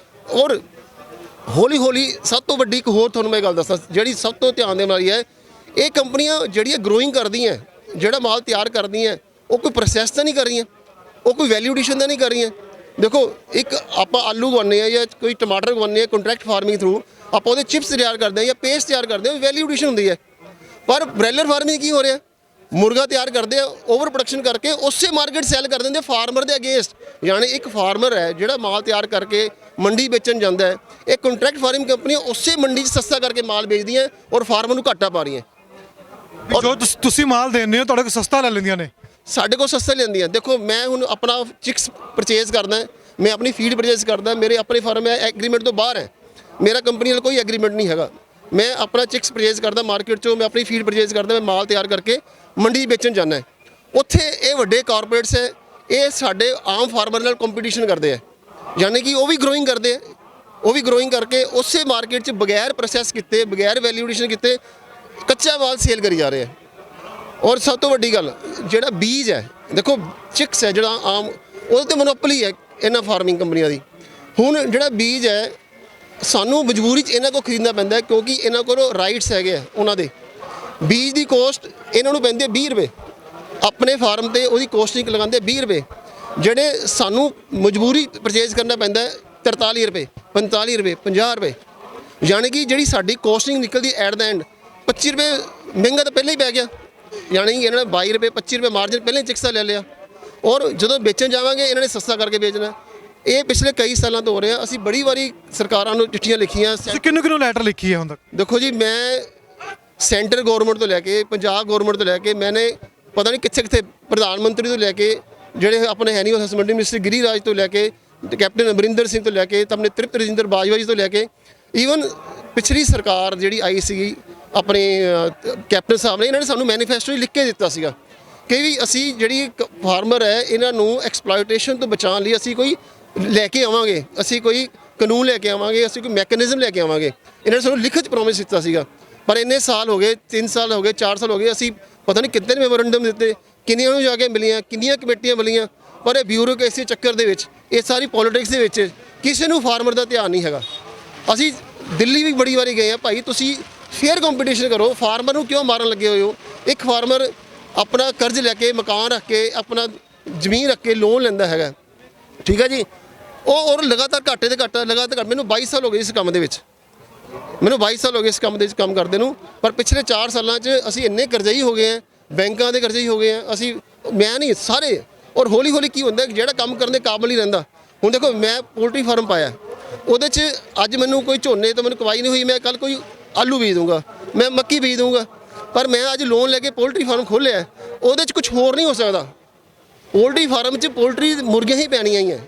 Speaker 1: ਔਰ ਹੌਲੀ ਹੌਲੀ ਸਭ ਤੋਂ ਵੱਡੀ ਇੱਕ ਹੋਰ ਤੁਹਾਨੂੰ ਮੈਂ ਗੱਲ ਦੱਸਾਂ ਜਿਹੜੀ ਸਭ ਤੋਂ ਧਿਆਨ ਦੇਣ ਵਾਲੀ ਹੈ ਇਹ ਕੰਪਨੀਆਂ ਜਿਹੜੀਆਂ ਗਰੋਇੰਗ ਕਰਦੀਆਂ ਜਿਹੜਾ ਮਾਲ ਤਿਆਰ ਕਰਦੀਆਂ ਉਹ ਕੋਈ ਪ੍ਰੋਸੈਸ ਤਾਂ ਨਹੀਂ ਕਰ ਰਹੀਆਂ ਉਹ ਕੋਈ ਵੈਲਿਊ ਐਡੀਸ਼ਨ ਤਾਂ ਨਹੀਂ ਕਰ ਰਹੀਆਂ ਦੇਖੋ ਇੱਕ ਆਪਾਂ ਆਲੂ ਉਗਾਉਂਦੇ ਆ ਜਾਂ ਕੋਈ ਟਮਾਟਰ ਉਗਾਉਂਦੇ ਆ ਕੰਟਰੈਕਟ ਫਾਰਮਿੰਗ ਥਰੂ ਆਪਾਂ ਉਹਦੇ ਚਿਪਸ ਤਿਆਰ ਕਰਦੇ ਆ ਜਾਂ ਪੇਸਟ ਤਿਆਰ ਕਰਦੇ ਆ ਵੈਲਿਊ ਐਡੀਸ਼ਨ ਹੁੰਦੀ ਹੈ ਪਰ ਬ੍ਰੈਲਰ ਫਾਰਮਿੰਗ ਕੀ ਹੋ ਰਿਹਾ ਮੁਰਗਾ ਤਿਆਰ ਕਰਦੇ ਆ ਓਵਰ ਪ੍ਰੋਡਕਸ਼ਨ ਕਰਕੇ ਉਸੇ ਮਾਰਕੀਟ ਸੈਲ ਕਰ ਦਿੰਦੇ ਫਾਰਮਰ ਦੇ ਅਗੇਂਸਟ ਯਾਨੀ ਇੱਕ ਫਾਰਮਰ ਹੈ ਜਿਹੜਾ ਮਾਲ ਤਿਆਰ ਕਰਕੇ ਮੰਡੀ ਵੇਚਣ ਜਾਂਦਾ ਹੈ ਇਹ ਕੰਟਰੈਕਟ ਫਾਰਮਿੰਗ ਕੰਪਨੀਆਂ ਉਸੇ ਮੰਡੀ 'ਚ ਸਸਤਾ ਕਰਕੇ ਮਾਲ ਵੇਚਦੀਆਂ ਔਰ ਫਾਰਮਰ ਨੂੰ ਘਾਟਾ ਪਾ ਰਹੀਆਂ
Speaker 2: ਜੋ ਤੁਸੀਂ ਮਾਲ ਦਿੰਦੇ ਹੋ ਤੁਹਾਡੇ ਕੋਲ ਸਸਤਾ ਲੈ ਲੈਂਦੀਆਂ ਨੇ
Speaker 1: ਸਾਡੇ ਕੋਲ ਸਸਤਾ ਲੈਂਦੀਆਂ ਦੇਖੋ ਮੈਂ ਹੁਣ ਆਪਣਾ ਚਿਕਸ ਪਰਚੇਜ਼ ਕਰਦਾ ਮੈਂ ਆਪਣੀ ਫੀਡ ਪਰਚੇਜ਼ ਕਰਦਾ ਮੇਰੇ ਆਪਣੇ ਫਾਰਮ ਹੈ ਐਗਰੀਮੈਂਟ ਤੋਂ ਬਾਹਰ ਹੈ ਮੇਰਾ ਕੰਪਨੀ ਨਾਲ ਕੋਈ ਐਗਰੀਮੈਂਟ ਨਹੀਂ ਹੈਗਾ ਮੈਂ ਆਪਣਾ ਚਿਕਸ ਪਰਚੇਜ਼ ਕਰਦਾ ਮਾਰਕੀਟ 'ਚੋਂ ਮੈਂ ਆਪਣੀ ਫੀਡ ਪਰਚੇਜ਼ ਕਰਦਾ ਮੈਂ ਮਾਲ ਤਿਆਰ ਕਰਕੇ ਮੰਡੀ ਵੇਚਣ ਜਾਂਦਾ ਉੱਥੇ ਇਹ ਵੱਡੇ ਕਾਰਪੋਰੇਟਸ ਹੈ ਇਹ ਸਾਡੇ ਆਮ ਫਾਰਮਰ ਨਾਲ ਕੰਪੀਟੀਸ਼ਨ ਕਰਦੇ ਆ ਯਾਨੀ ਕਿ ਉਹ ਵੀ ਗਰੋਇੰਗ ਕਰਦੇ ਆ ਉਹ ਵੀ ਗਰੋਇੰਗ ਕਰਕੇ ਉਸੇ ਮਾਰਕੀਟ 'ਚ ਬਗੈਰ ਪ੍ਰੋਸੈਸ ਕੀਤੇ ਬਗੈਰ ਵੈਲਿਊ ਐਡੀਸ਼ਨ ਕੀਤੇ ਕੱਚਾ ਮਾਲ ਸੇਲ ਕਰੀ ਜਾ ਰਹੇ ਆ ਔਰ ਸਭ ਤੋਂ ਵੱਡੀ ਗੱਲ ਜਿਹੜਾ ਬੀਜ ਹੈ ਦੇਖੋ ਚਿਕਸ ਹੈ ਜਿਹੜਾ ਆਮ ਉਹਦੇ 'ਤੇ ਮੋਨੋਪੋਲੀ ਹੈ ਇਹਨਾਂ ਫਾਰਮਿੰਗ ਕੰਪਨੀਆਂ ਦੀ ਹੁਣ ਜਿਹੜਾ ਬੀਜ ਹੈ ਸਾਨੂੰ ਮਜਬੂਰੀ 'ਚ ਇਹਨਾਂ ਕੋਲ ਖਰੀਦਣਾ ਪੈਂਦਾ ਕਿਉਂਕਿ ਇਹਨਾਂ ਕੋਲ ਰਾਈਟਸ ਹੈਗੇ ਆ ਉਹਨਾਂ ਦੇ ਬੀਜ ਦੀ ਕੋਸਟ ਇਹਨਾਂ ਨੂੰ ਪੈਂਦੀ ਹੈ 20 ਰੁਪਏ ਆਪਣੇ ਫਾਰਮ ਤੇ ਉਹਦੀ ਕੋਸਟਿੰਗ ਲਗਾਉਂਦੇ 20 ਰੁਪਏ ਜਿਹੜੇ ਸਾਨੂੰ ਮਜਬੂਰੀ ਪਰਚੇਜ਼ ਕਰਨਾ ਪੈਂਦਾ 43 ਰੁਪਏ 45 ਰੁਪਏ 50 ਰੁਪਏ ਯਾਨੀ ਕਿ ਜਿਹੜੀ ਸਾਡੀ ਕੋਸਟਿੰਗ ਨਿਕਲਦੀ ਐਟ ਦਾ ਐਂਡ 25 ਰੁਪਏ ਮਹਿੰਗਾ ਤਾਂ ਪਹਿਲਾਂ ਹੀ ਪੈ ਗਿਆ ਯਾਨੀ ਕਿ ਇਹਨਾਂ ਨੇ 22 ਰੁਪਏ 25 ਰੁਪਏ ਮਾਰਜਨ ਪਹਿਲਾਂ ਹੀ ਚਿਕਸਾ ਲੈ ਲਿਆ ਔਰ ਜਦੋਂ ਵੇਚਣ ਜਾਵਾਂਗੇ ਇਹਨਾਂ ਨੇ ਸਸਤਾ ਕਰਕੇ ਵੇਚਣਾ ਇਹ ਪਿਛਲੇ ਕਈ ਸਾਲਾਂ ਤੋਂ ਹੋ ਰਿਹਾ ਅਸੀਂ ਬੜੀ ਵਾਰੀ ਸਰਕਾਰਾਂ ਨੂੰ ਚਿੱਠੀਆਂ ਲਿਖੀਆਂ
Speaker 2: ਕਿਹਨੂੰ ਲੈਟਰ ਲਿਖੀ ਹੈ ਹੁਣ ਤੱਕ
Speaker 1: ਦੇਖੋ ਜੀ ਮੈਂ ਸੈਂਟਰ ਗਵਰਨਮੈਂਟ ਤੋਂ ਲੈ ਕੇ ਪੰਜਾਬ ਗਵਰਨਮੈਂਟ ਤੋਂ ਲੈ ਕੇ ਮੈਨੇ ਪਤਾ ਨਹੀਂ ਕਿੱਥੇ ਪ੍ਰਧਾਨ ਮੰਤਰੀ ਤੋਂ ਲੈ ਕੇ ਜਿਹੜੇ ਆਪਣੇ ਐਨੀਮਲ ਹਸਬੈਂਡਰੀ ਮਿਨਿਸਟਰ ਗਿਰੀ ਰਾਜ ਤੋਂ ਲੈ ਕੇ ਕੈਪਟਨ ਅਮਰਿੰਦਰ ਸਿੰਘ ਤੋਂ ਲੈ ਕੇ ਤਾਂ ਆਪਣੇ ਤ੍ਰਿਪਤ ਰਜਿੰਦਰ ਬਾਜਵਾ ਜੀ ਤੋਂ ਲੈ ਕੇ ਈਵਨ ਪਿਛਲੀ ਸਰਕਾਰ ਜਿਹੜੀ ਆਈ ਸੀਗੀ ਆਪਣੇ ਕੈਪਟਨ ਸਾਹਿਬ ਨੇ ਇਹਨਾਂ ਨੇ ਸਾਨੂੰ ਮੈਨੀਫੈਸਟੋ ਲਿਖ ਕੇ ਦਿੱਤਾ ਸੀਗਾ ਕਿ ਵੀ ਅਸੀਂ ਜਿਹੜੀ ਫਾਰਮਰ ਹੈ ਇਹਨਾਂ ਨੂੰ ਐਕਸਪਲੋਇਟੇਸ਼ਨ ਤੋਂ ਬਚਾਉਣ ਲਈ ਅਸੀਂ ਕੋਈ ਲੈ ਕੇ ਆਵਾਂਗੇ ਅਸੀਂ ਕੋਈ ਕਾਨੂੰਨ ਲੈ ਕੇ ਆਵਾਂਗੇ ਅਸੀਂ ਕੋਈ ਮੈਕੈਨਿਜ਼ਮ ਲੈ ਕੇ ਆਵਾਂਗੇ ਇਹਨਾਂ ਨੇ ਸਾਨੂੰ ਲਿਖਤ ਪ੍ਰੋਮਿਸ ਦਿੱਤਾ ਸੀਗਾ ਪਰ ਇੰਨੇ ਸਾਲ ਹੋ ਗਏ 3 ਸਾਲ ਹੋ ਗਏ 4 ਸਾਲ ਹੋ ਗਏ ਅਸੀਂ ਪਤਾ ਨਹੀਂ ਕਿੰਨੇ ਮੈਮੋਰੰਡਮ ਦਿੱਤੇ ਕਿੰਨੀਆਂ ਨੂੰ ਜਾ ਕੇ ਮਿਲੀਆਂ, ਕਿੰਨੀਆਂ ਕਮੇਟੀਆਂ ਮਿਲੀਆਂ, ਪਰ ਇਹ ਬਿਊਰੋਕ੍ਰੇਸੀ ਚੱਕਰ ਦੇ ਵਿੱਚ, ਇਹ ਸਾਰੀ ਪੋਲਿਟਿਕਸ ਦੇ ਵਿੱਚ ਕਿਸੇ ਨੂੰ ਫਾਰਮਰ ਦਾ ਧਿਆਨ ਨਹੀਂ ਹੈਗਾ। ਅਸੀਂ ਦਿੱਲੀ ਵੀ ਬੜੀ ਵਾਰੀ ਗਏ ਆ ਭਾਈ, ਤੁਸੀਂ ਫੇਅਰ ਕੰਪੀਟੀਸ਼ਨ ਕਰੋ, ਫਾਰਮਰ ਨੂੰ ਕਿਉਂ ਮਾਰਨ ਲੱਗੇ ਹੋਏ ਹੋ? ਇੱਕ ਫਾਰਮਰ ਆਪਣਾ ਕਰਜ਼ ਲੈ ਕੇ, ਮਕਾਨ ਰੱਖ ਕੇ, ਆਪਣਾ ਜ਼ਮੀਨ ਰੱਖ ਕੇ ਲੋਨ ਲੈਂਦਾ ਹੈਗਾ, ਠੀਕ ਹੈ ਜੀ, ਉਹ ਔਰ ਲਗਾਤਾਰ ਘਾਟੇ ਤੇ ਘਾਟਾ, ਲਗਾਤਾਰ ਮੈਨੂੰ 22 ਸਾਲ ਹੋ ਗਏ ਇਸ ਕੰਮ ਦੇ ਵਿੱਚ, ਮੈਨੂੰ 22 ਸਾਲ ਹੋ ਗਏ ਇਸ ਕੰਮ ਦੇ ਵਿੱਚ ਕੰਮ ਕਰਦੇ ਨੂੰ, ਪਰ ਪਿਛਲੇ 4 ਸਾਲਾਂ 'ਚ ਅਸੀਂ ਇੰਨੇ ਕਰਜ਼ਈ ਹੋ ਗਏ ਆ, ਬੈਂਕਾਂ ਦੇ ਕਰਜ਼ਈ ਹੋ ਗਏ ਆ ਅਸੀਂ, ਮੈਂ ਨਹੀਂ ਸਾਰੇ। ਔਰ ਹੌਲੀ ਹੌਲੀ ਕੀ ਹੁੰਦਾ, ਜਿਹੜਾ ਕੰਮ ਕਰਨ ਦੇ ਕਾਬਿਲ ਹੀ ਰਹਿੰਦਾ। ਹੁਣ ਦੇਖੋ ਮੈਂ ਪੋਲਟਰੀ ਫਾਰਮ ਪਾਇਆ, ਉਹਦੇ 'ਚ ਅੱਜ ਮੈਨੂੰ ਕੋਈ ਝੋਨੇ ਤੋਂ ਮੈਨੂੰ ਕਮਾਈ ਨਹੀਂ ਹੋਈ, ਮੈਂ ਕੱਲ ਕੋਈ ਆਲੂ ਬੀਜ ਦੂੰਗਾ, ਮੈਂ ਮੱਕੀ ਬੀਜ ਦੂੰਗਾ, ਪਰ ਮੈਂ ਅੱਜ ਲੋਨ ਲੈ ਕੇ ਪੋਲਟਰੀ ਫਾਰਮ ਖੋਲ੍ਹਿਆ, ਉਹਦੇ 'ਚ ਕੁਝ ਹੋਰ ਨਹੀਂ ਹੋ ਸਕਦਾ। ਪੋਲਟਰੀ ਫਾਰਮ 'ਚ ਪੋਲਟਰੀ ਮੁਰਗੀਆਂ ਹੀ ਪੈਣੀਆਂ ਹੀ ਹੈ।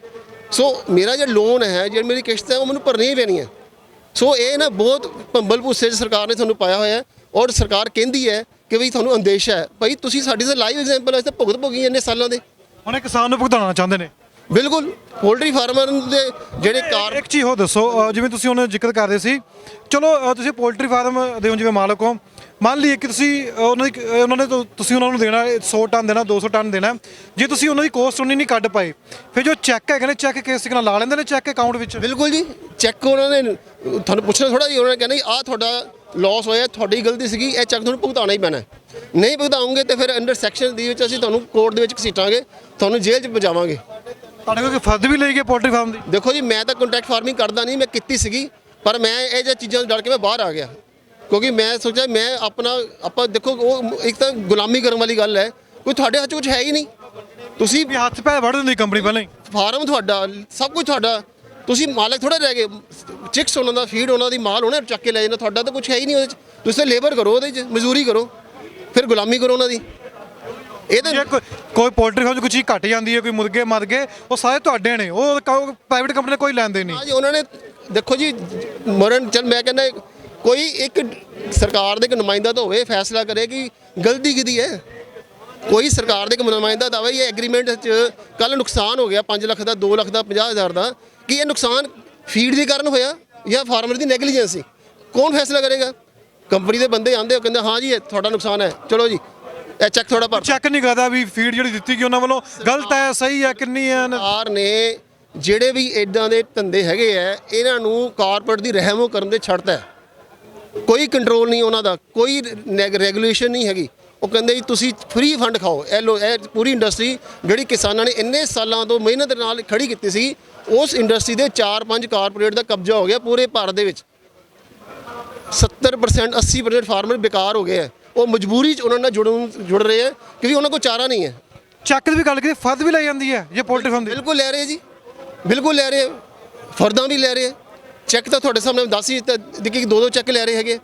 Speaker 1: ਸੋ ਮੇਰਾ ਜਿਹੜਾ ਲੋਨ ਹੈ, ਜਿਹੜੀ ਮੇਰੀ ਕਿਸ਼ਤ ਹੈ, ਉਹ ਮੈਨੂੰ ਭਰਨੀ ਹੀ ਪੈਣੀ ਹੈ। ਸੋ ਇਹ ਨਾ ਬਹੁਤ ਭੰਬਲ ਭੂਸੇ 'ਚ ਸਰਕਾਰ ਨੇ ਤੁਹਾਨੂੰ ਪਾਇਆ ਹੋਇਆ, ਔਰ ਸਰਕਾਰ ਕਹਿੰਦੀ ਹੈ ਕਿ ਵੀ ਤੁਹਾਨੂੰ ਅੰਦੇਸ਼ਾ ਹੈ। ਭਾਈ ਤੁਸੀਂ ਸਾਡੀ ਤਾਂ ਲਾਈਵ ਐਗਜ਼ਾਮਪਲ ਹੈ, ਭੁਗਤ ਭੋਗੀ ਇੰਨੇ ਸਾਲਾਂ ਦੇ।
Speaker 2: ਹੁਣ ਇਹ ਕਿਸਾਨ ਨੂੰ ਭੁਗਤਾਉਣਾ ਚਾਹੁੰਦੇ ਨੇ।
Speaker 1: ਬਿਲਕੁਲ ਪੋਲਟਰੀ ਫਾਰਮਰ ਦੇ ਜਿਹੜੇ
Speaker 2: ਇੱਕ ਚੀਜ਼ ਹੋਰ ਦੱਸੋ, ਜਿਵੇਂ ਤੁਸੀਂ ਹੁਣ ਜ਼ਿਕਰ ਕਰਦੇ ਸੀ, ਚਲੋ ਤੁਸੀਂ ਪੋਲਟਰੀ ਫਾਰਮ ਦੇ ਹੋ ਜਿਵੇਂ ਮਾਲਕ ਹੋ, ਮੰਨ ਲਈਏ ਕਿ ਤੁਸੀਂ ਤੁਸੀਂ ਉਹਨਾਂ ਨੂੰ ਦੇਣਾ 100 ਟਨ ਦੇਣਾ, 200 ਟਨ ਦੇਣਾ, ਜੇ ਤੁਸੀਂ ਉਹਨਾਂ ਦੀ ਕੋਸਟ ਉਨੀ ਨਹੀਂ ਕੱਢ ਪਾਏ, ਫਿਰ ਜੋ ਚੈੱਕ ਹੈਗੇ ਨੇ, ਚੈੱਕ ਕਿਸ ਨਾਲ ਲਾ ਲੈਂਦੇ ਨੇ ਚੈੱਕ ਅਕਾਊਂਟ ਵਿੱਚ? ਬਿਲਕੁਲ
Speaker 1: ਜੀ, ਚੈੱਕ ਉਹਨਾਂ ਨੇ ਤੁਹਾਨੂੰ ਪੁੱਛਣਾ ਥੋੜਾ ਜੀ, ਉਹਨਾਂ ਨੇ ਕਹਿੰਦੇ ਆਹ ਤੁਹਾਡਾ ਲਾਸ ਹੋਇਆ, ਤੁਹਾਡੀ ਗਲਤੀ ਸੀਗੀ, ਇਹ ਚੈੱਕ ਤੁਹਾਨੂੰ ਭੁਗਤਾਉਣਾ ਹੀ ਪੈਣਾ। ਨਹੀਂ ਭੁਗਤਾਉਂਗੇ ਤੇ ਫਿਰ ਅੰਡਰ ਸੈਕਸ਼ਨ ਦੇ ਵਿੱਚ ਅਸੀਂ ਤੁਹਾਨੂੰ ਕੋਰਟ ਦੇ ਵਿੱਚ ਘਸੀਟਾਂਗੇ, ਤੁਹਾਨੂੰ ਜੇਲ੍ਹ 'ਚ ਪਹੁੰਚਾਵਾਂਗੇ।
Speaker 2: ਤੁਹਾਡੇ ਕੋਲ ਫਰਦ ਵੀ ਲਈ ਗਏ ਪੋਲਟਰੀ ਫਾਰਮ ਦੀ?
Speaker 1: ਦੇਖੋ ਜੀ, ਮੈਂ ਤਾਂ ਕੰਟਰੈਕਟ ਫਾਰਮਿੰਗ ਕਰਦਾ ਨਹੀਂ, ਮੈਂ ਕੀਤੀ ਸੀਗੀ, ਪਰ ਮੈਂ ਇਹ ਜਿਹੀਆਂ ਚੀਜ਼ਾਂ ਤੋਂ ਡਰ ਕੇ ਮੈਂ ਬਾਹਰ ਆ ਗਿਆ, ਕਿਉਂਕਿ ਮੈਂ ਸੋਚਿਆ ਮੈਂ ਆਪਾਂ ਦੇਖੋ, ਉਹ ਇੱਕ ਤਾਂ ਗੁਲਾਮੀ ਕਰਨ ਵਾਲੀ ਗੱਲ ਹੈ, ਕੋਈ ਤੁਹਾਡੇ ਹੱਥ 'ਚ ਕੁਝ ਹੈ ਹੀ ਨਹੀਂ। ਤੁਸੀਂ
Speaker 2: ਵੀ ਹੱਥ ਪੈ ਵੜ ਦਿੰਦੀ ਕੰਪਨੀ ਪਹਿਲਾਂ ਹੀ,
Speaker 1: ਫਾਰਮ ਤੁਹਾਡਾ, ਸਭ ਕੁਝ ਤੁਹਾਡਾ, ਤੁਸੀਂ ਮਾਲਕ ਥੋੜਾ ਰਹਿ ਗਏ, ਚਿਕਸ ਉਹਨਾਂ ਦਾ, ਫੀਡ ਉਹਨਾਂ ਦੀ, ਮਾਲ ਉਹਨੇ ਚੱਕ ਕੇ ਲੈ ਜਾਣਾ, ਤੁਹਾਡਾ ਤਾਂ ਕੁਝ ਹੈ ਹੀ ਨਹੀਂ ਉਹਦੇ 'ਚ। ਤੁਸੀਂ ਤਾਂ ਲੇਬਰ ਕਰੋ ਉਹਦੇ 'ਚ, ਮਜ਼ਦੂਰੀ ਕਰੋ, ਫਿਰ ਗੁਲਾਮੀ ਕਰੋ ਉਹਨਾਂ ਦੀ। ਇਹ ਤਾਂ
Speaker 2: ਕੋਈ ਪੋਲਟਰੀ ਫਾਰਮ 'ਚ ਕੋਈ ਚੀਜ਼ ਘਟ ਜਾਂਦੀ ਹੈ, ਕੋਈ ਮੁਰਗੇ ਮਰ ਗਏ, ਉਹ ਸਾਰੇ ਤੁਹਾਡੇ ਨੇ, ਉਹ ਪ੍ਰਾਈਵੇਟ ਕੰਪਨੀ ਕੋਈ ਲੈਂਦੇ ਨਹੀਂ।
Speaker 1: ਹਾਂ ਜੀ, ਉਹਨਾਂ ਨੇ ਦੇਖੋ ਜੀ ਮਰਨ, ਚੱਲ ਮੈਂ ਕਹਿੰਦਾ ਕੋਈ ਇੱਕ ਸਰਕਾਰ ਦੇ ਇੱਕ ਨੁਮਾਇੰਦਾ ਤਾਂ ਹੋਵੇ, ਫੈਸਲਾ ਕਰੇ ਕਿ ਗਲਤੀ ਕਿਹਦੀ ਹੈ। ਕੋਈ ਸਰਕਾਰ ਦੇ ਇੱਕ ਨੁਮਾਇੰਦਾ ਦਾ ਇਹ ਐਗਰੀਮੈਂਟ 'ਚ ਕੱਲ ਨੁਕਸਾਨ ਹੋ ਗਿਆ 5 ਲੱਖ ਦਾ, 2 ਲੱਖ ਦਾ, 50,000 ਦਾ, ਕਿ ਇਹ ਨੁਕਸਾਨ ਫੀਡ ਦੇ ਕਾਰਨ ਹੋਇਆ ਜਾਂ ਫਾਰਮਰ ਦੀ ਨੈਗਲੀਜੈਂਸ ਸੀ? ਕੌਣ ਫੈਸਲਾ ਕਰੇਗਾ? ਕੰਪਨੀ ਦੇ ਬੰਦੇ ਆਉਂਦੇ, ਉਹ ਕਹਿੰਦੇ ਹਾਂ ਜੀ ਇਹ ਤੁਹਾਡਾ ਨੁਕਸਾਨ ਹੈ, ਚਲੋ ਜੀ ਇਹ ਚੈੱਕ ਥੋੜਾ ਭਰ।
Speaker 2: ਚੈੱਕ ਨਹੀਂ ਕਰਦਾ ਵੀ ਫੀਡ ਜਿਹੜੀ ਦਿੱਤੀ ਗਈ ਉਹਨਾਂ ਵੱਲੋਂ ਗਲਤ ਹੈ, ਸਹੀ ਹੈ, ਕਿੰਨੀ ਹੈ।
Speaker 1: ਸਰਕਾਰ ਨੇ ਜਿਹੜੇ ਵੀ ਇਦਾਂ ਦੇ ਧੰਦੇ ਹੈਗੇ ਆ, ਇਹਨਾਂ ਨੂੰ ਕਾਰਪੋਰੇਟ ਦੀ ਰਹਿਮੋ ਕਰਨ ਦੇ ਛੱਡਤਾ ਹੈ। ਕੋਈ ਕੰਟਰੋਲ ਨਹੀਂ ਉਹਨਾਂ ਦਾ, ਕੋਈ ਰੈਗੂਲੇਸ਼ਨ ਨਹੀਂ ਹੈਗੀ। ਉਹ ਕਹਿੰਦੇ ਜੀ ਤੁਸੀਂ ਫ੍ਰੀ ਫੰਡ ਖਾਓ। ਇਹ ਪੂਰੀ ਇੰਡਸਟਰੀ ਜਿਹੜੀ ਕਿਸਾਨਾਂ ਨੇ ਇੰਨੇ ਸਾਲਾਂ ਤੋਂ ਮਿਹਨਤ ਨਾਲ ਖੜੀ ਕੀਤੀ ਸੀ, ਉਸ ਇੰਡਸਟਰੀ ਦੇ 4-5 ਕਾਰਪੋਰੇਟ ਦਾ ਕਬਜ਼ਾ ਹੋ ਗਿਆ ਪੂਰੇ ਭਾਰਤ ਦੇ ਵਿੱਚ। 70% 80% ਫਾਰਮਰ ਬੇਕਾਰ ਹੋ ਗਏ ਹੈ। ਉਹ ਮਜਬੂਰੀ 'ਚ ਉਹਨਾਂ ਨਾਲ ਜੁੜ ਰਹੇ ਹੈ, ਕਿਉਂਕਿ ਉਹਨਾਂ ਕੋਲ ਚਾਰਾ ਨਹੀਂ ਹੈ।
Speaker 2: ਚੱਕ ਦੀ ਵੀ ਗੱਲ ਕਰੀਏ, ਫਰਦ ਵੀ ਲੈ ਜਾਂਦੀ ਹੈ ਜੇ ਪੋਲਟਰੀ ਫਾਰਮ ਦੀ?
Speaker 1: ਬਿਲਕੁਲ ਲੈ ਰਹੇ ਜੀ, ਬਿਲਕੁਲ ਲੈ ਰਹੇ, ਫਰਦਾਂ ਵੀ ਲੈ ਰਹੇ। ਚੈੱਕ ਤਾਂ ਤੁਹਾਡੇ ਸਾਹਮਣੇ 10 ਹੀ ਦੇਖੀ, 2-2 ਚੈੱਕ ਲੈ ਰਹੇ ਹੈਗੇ।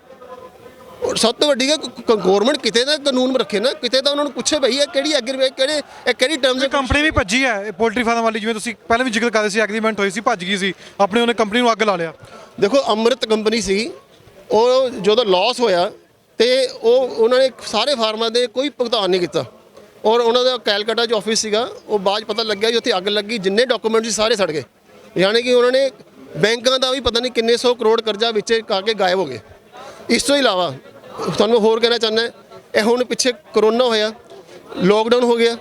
Speaker 1: ਔਰ ਸਭ ਤੋਂ ਵੱਡੀ ਗੱਲ, ਗਵਰਨਮੈਂਟ ਕਿਤੇ ਤਾਂ ਕਾਨੂੰਨ ਰੱਖੇ ਨਾ, ਕਿਤੇ ਤਾਂ ਉਹਨਾਂ ਨੂੰ ਪੁੱਛੇ ਭਈ ਇਹ ਕਿਹੜੀ ਐਗਰੀਮੈਂਟ, ਕਿਹੜੀ ਟਰਮਸ।
Speaker 2: ਕੰਪਨੀ ਵੀ ਭੱਜੀ ਹੈ ਪੋਲਟਰੀ ਫਾਰਮ ਵਾਲੀ, ਜਿਵੇਂ ਤੁਸੀਂ ਪਹਿਲਾਂ ਵੀ ਜ਼ਿਕਰ ਕਰਦੇ ਸੀ, ਐਗਰੀਮੈਂਟ ਹੋਈ ਸੀ, ਭੱਜ ਗਈ ਸੀ, ਆਪਣੇ ਉਹਨੇ ਕੰਪਨੀ ਨੂੰ ਅੱਗ ਲਾ ਲਿਆ।
Speaker 1: ਦੇਖੋ ਅੰਮ੍ਰਿਤ ਕੰਪਨੀ ਸੀ, ਉਹ ਜਦੋਂ ਲਾਸ ਹੋਇਆ ਤੇ ਉਹਨਾਂ ਨੇ ਸਾਰੇ ਫਾਰਮਰਾਂ ਦੇ ਕੋਈ ਭੁਗਤਾਨ ਨਹੀਂ ਕੀਤਾ, ਔਰ ਉਹਨਾਂ ਦਾ ਕੈਲਕਟਾ 'ਚ ਆਫਿਸ ਸੀਗਾ, ਉਹ ਬਾਅਦ ਪਤਾ ਲੱਗਿਆ ਜੀ ਉੱਥੇ ਅੱਗ ਲੱਗੀ, ਜਿੰਨੇ ਡਾਕੂਮੈਂਟ ਸੀ ਸਾਰੇ ਸੜ ਗਏ। ਯਾਨੀ ਕਿ ਉਹਨਾਂ ਨੇ ਬੈਂਕਾਂ ਦਾ ਵੀ ਪਤਾ ਨਹੀਂ ਕਿੰਨੇ 100 ਕਰੋੜ ਕਰਜ਼ਾ ਵਿੱਚ ਕਰਕੇ ਗਾਇਬ ਹੋ ਗਏ। ਇਸ ਤੋਂ ਇਲਾਵਾ ਤੁਹਾਨੂੰ ਹੋਰ ਕਹਿਣਾ ਚਾਹੁੰਦਾ, ਇਹ ਹੁਣ ਪਿੱਛੇ ਕਰੋਨਾ ਹੋਇਆ, ਲੋਕਡਾਊਨ ਹੋ ਗਿਆ,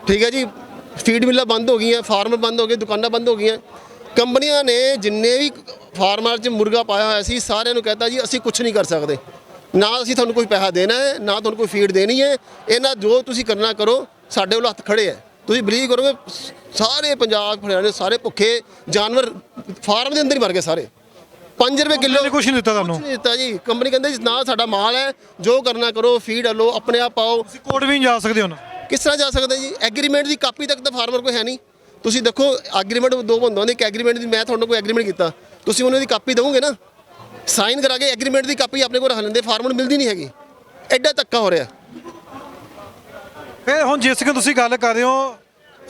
Speaker 1: ਠੀਕ ਹੈ ਜੀ, ਫੀਡ ਮਿੱਲਾਂ ਬੰਦ ਹੋ ਗਈਆਂ, ਫਾਰਮਰ ਬੰਦ ਹੋ ਗਏ, ਦੁਕਾਨਾਂ ਬੰਦ ਹੋ ਗਈਆਂ। ਕੰਪਨੀਆਂ ਨੇ ਜਿੰਨੇ ਵੀ ਫਾਰਮਰ 'ਚ ਮੁਰਗਾ ਪਾਇਆ ਹੋਇਆ ਸੀ, ਸਾਰਿਆਂ ਨੂੰ ਕਹਿਤਾ ਜੀ ਅਸੀਂ ਕੁਝ ਨਹੀਂ ਕਰ ਸਕਦੇ, ਨਾ ਅਸੀਂ ਤੁਹਾਨੂੰ ਕੋਈ ਪੈਸਾ ਦੇਣਾ ਹੈ, ਨਾ ਤੁਹਾਨੂੰ ਕੋਈ ਫੀਡ ਦੇਣੀ ਹੈ, ਇਹਨਾਂ ਜੋ ਤੁਸੀਂ ਕਰਨਾ ਕਰੋ, ਸਾਡੇ ਵੱਲ ਹੱਥ ਖੜੇ ਹੈ। ਤੁਸੀਂ ਬਿਲੀਵ ਕਰੋਗੇ, ਸਾਰੇ ਪੰਜਾਬ ਹਰਿਆਣੇ ਸਾਰੇ ਭੁੱਖੇ ਜਾਨਵਰ ਫਾਰਮ ਦੇ ਅੰਦਰ ਹੀ ਮਰ ਗਏ ਸਾਰੇ। 5 ਰੁਪਏ ਕਿਲੋ
Speaker 2: ਕੁਛ ਨਹੀਂ ਦਿੱਤਾ ਤੁਹਾਨੂੰ?
Speaker 1: ਨਹੀਂ ਦਿੱਤਾ ਜੀ। ਕੰਪਨੀ ਕਹਿੰਦੇ ਨਾ ਸਾਡਾ ਮਾਲ ਹੈ, ਜੋ ਕਰਨਾ ਕਰੋ, ਫੀਡ ਲਓ, ਆਪਣੇ ਆਪ ਪਾਓ।
Speaker 2: ਤੁਸੀਂ ਕੋਰਟ ਵੀ ਨਹੀਂ ਜਾ ਸਕਦੇ ਹੁਣ?
Speaker 1: ਕਿਸ ਤਰ੍ਹਾਂ ਜਾ ਸਕਦੇ ਜੀ? ਐਗਰੀਮੈਂਟ ਦੀ ਕਾਪੀ ਤੱਕ ਤਾਂ ਫਾਰਮਰ ਕੋਲ ਹੈ ਨਹੀਂ। ਤੁਸੀਂ ਦੇਖੋ ਐਗਰੀਮੈਂਟ ਦੋ ਬੰਦਿਆਂ ਦੀ, ਇੱਕ ਐਗਰੀਮੈਂਟ ਦੀ, ਮੈਂ ਤੁਹਾਨੂੰ ਕੋਈ ਐਗਰੀਮੈਂਟ ਕੀਤਾ, ਤੁਸੀਂ ਉਹਨਾਂ ਦੀ ਕਾਪੀ ਦਿਓਗੇ ਨਾ, ਸਾਈਨ ਕਰਾ ਕੇ ਐਗਰੀਮੈਂਟ ਦੀ ਕਾਪੀ ਆਪਣੇ ਕੋਲ ਰੱਖ ਲੈਂਦੇ, ਫਾਰਮਰ ਨੂੰ ਮਿਲਦੀ ਨਹੀਂ ਹੈਗੀ। ਐਡਾ ਧੱਕਾ ਹੋ ਰਿਹਾ।
Speaker 2: ਫਿਰ ਹੁਣ ਜਿਸ ਕਿ ਤੁਸੀਂ ਗੱਲ ਕਰ ਰਹੇ ਹੋ,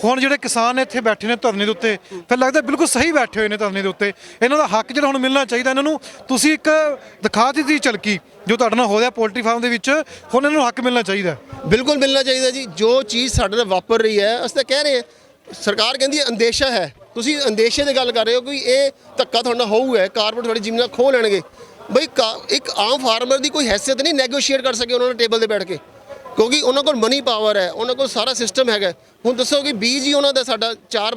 Speaker 2: ਹੁਣ ਜਿਹੜੇ ਕਿਸਾਨ ਇੱਥੇ ਬੈਠੇ ਨੇ ਧਰਨੇ ਦੇ ਉੱਤੇ, ਫਿਰ ਲੱਗਦਾ ਬਿਲਕੁਲ ਸਹੀ ਬੈਠੇ ਹੋਏ ਨੇ ਧਰਨੇ ਦੇ ਉੱਤੇ। ਇਹਨਾਂ ਦਾ ਹੱਕ ਜਿਹੜਾ ਹੁਣ ਮਿਲਣਾ ਚਾਹੀਦਾ ਇਹਨਾਂ ਨੂੰ। ਤੁਸੀਂ ਇੱਕ ਦਿਖਾ ਦਿੱਤੀ ਝਲਕੀ ਜੋ ਤੁਹਾਡੇ ਨਾਲ ਹੋ ਰਿਹਾ ਪੋਲਟਰੀ ਫਾਰਮ ਦੇ ਵਿੱਚ, ਹੁਣ ਇਹਨਾਂ ਨੂੰ ਹੱਕ ਮਿਲਣਾ ਚਾਹੀਦਾ।
Speaker 1: ਬਿਲਕੁਲ ਮਿਲਣਾ ਚਾਹੀਦਾ ਜੀ। ਜੋ ਚੀਜ਼ ਸਾਡੇ ਨਾਲ ਵਾਪਰ ਰਹੀ ਹੈ, ਅਸੀਂ ਤਾਂ ਕਹਿ ਰਹੇ ਹਾਂ, ਸਰਕਾਰ ਕਹਿੰਦੀ ਹੈ ਅੰਦੇਸ਼ਾ ਹੈ, ਤੁਸੀਂ ਅੰਦੇਸ਼ੇ ਦੀ ਗੱਲ ਕਰ ਰਹੇ ਹੋ ਕਿ ਇਹ ਧੱਕਾ ਤੁਹਾਡੇ ਨਾਲ ਹੋਊਗਾ, ਕਾਰਪੋਰੇਟ ਤੁਹਾਡੀ ਜ਼ਮੀਨਾਂ ਖੋਹ ਲੈਣਗੇ। ਬਈ ਇੱਕ ਆਮ ਫਾਰਮਰ ਦੀ ਕੋਈ ਹੈਸੀਅਤ ਨਹੀਂ ਨੈਗੋਸ਼ੀਏਟ ਕਰ ਸਕੇ ਉਹਨਾਂ ਨਾਲ ਟੇਬਲ 'ਤੇ ਬੈਠ ਕੇ। ਕਿਉਂਕਿ ਉਹਨਾਂ ਕੋਲ ਮਨੀ ਪਾਵਰ ਹੈ, ਉਹਨਾਂ ਕੋਲ ਸਾਰਾ ਸਿਸਟਮ ਹੈਗਾ। ਹੁਣ ਦੱਸੋ ਕਿ ਬੀਜ ਹੀ ਉਹਨਾਂ ਦਾ ਸਾਡਾ 4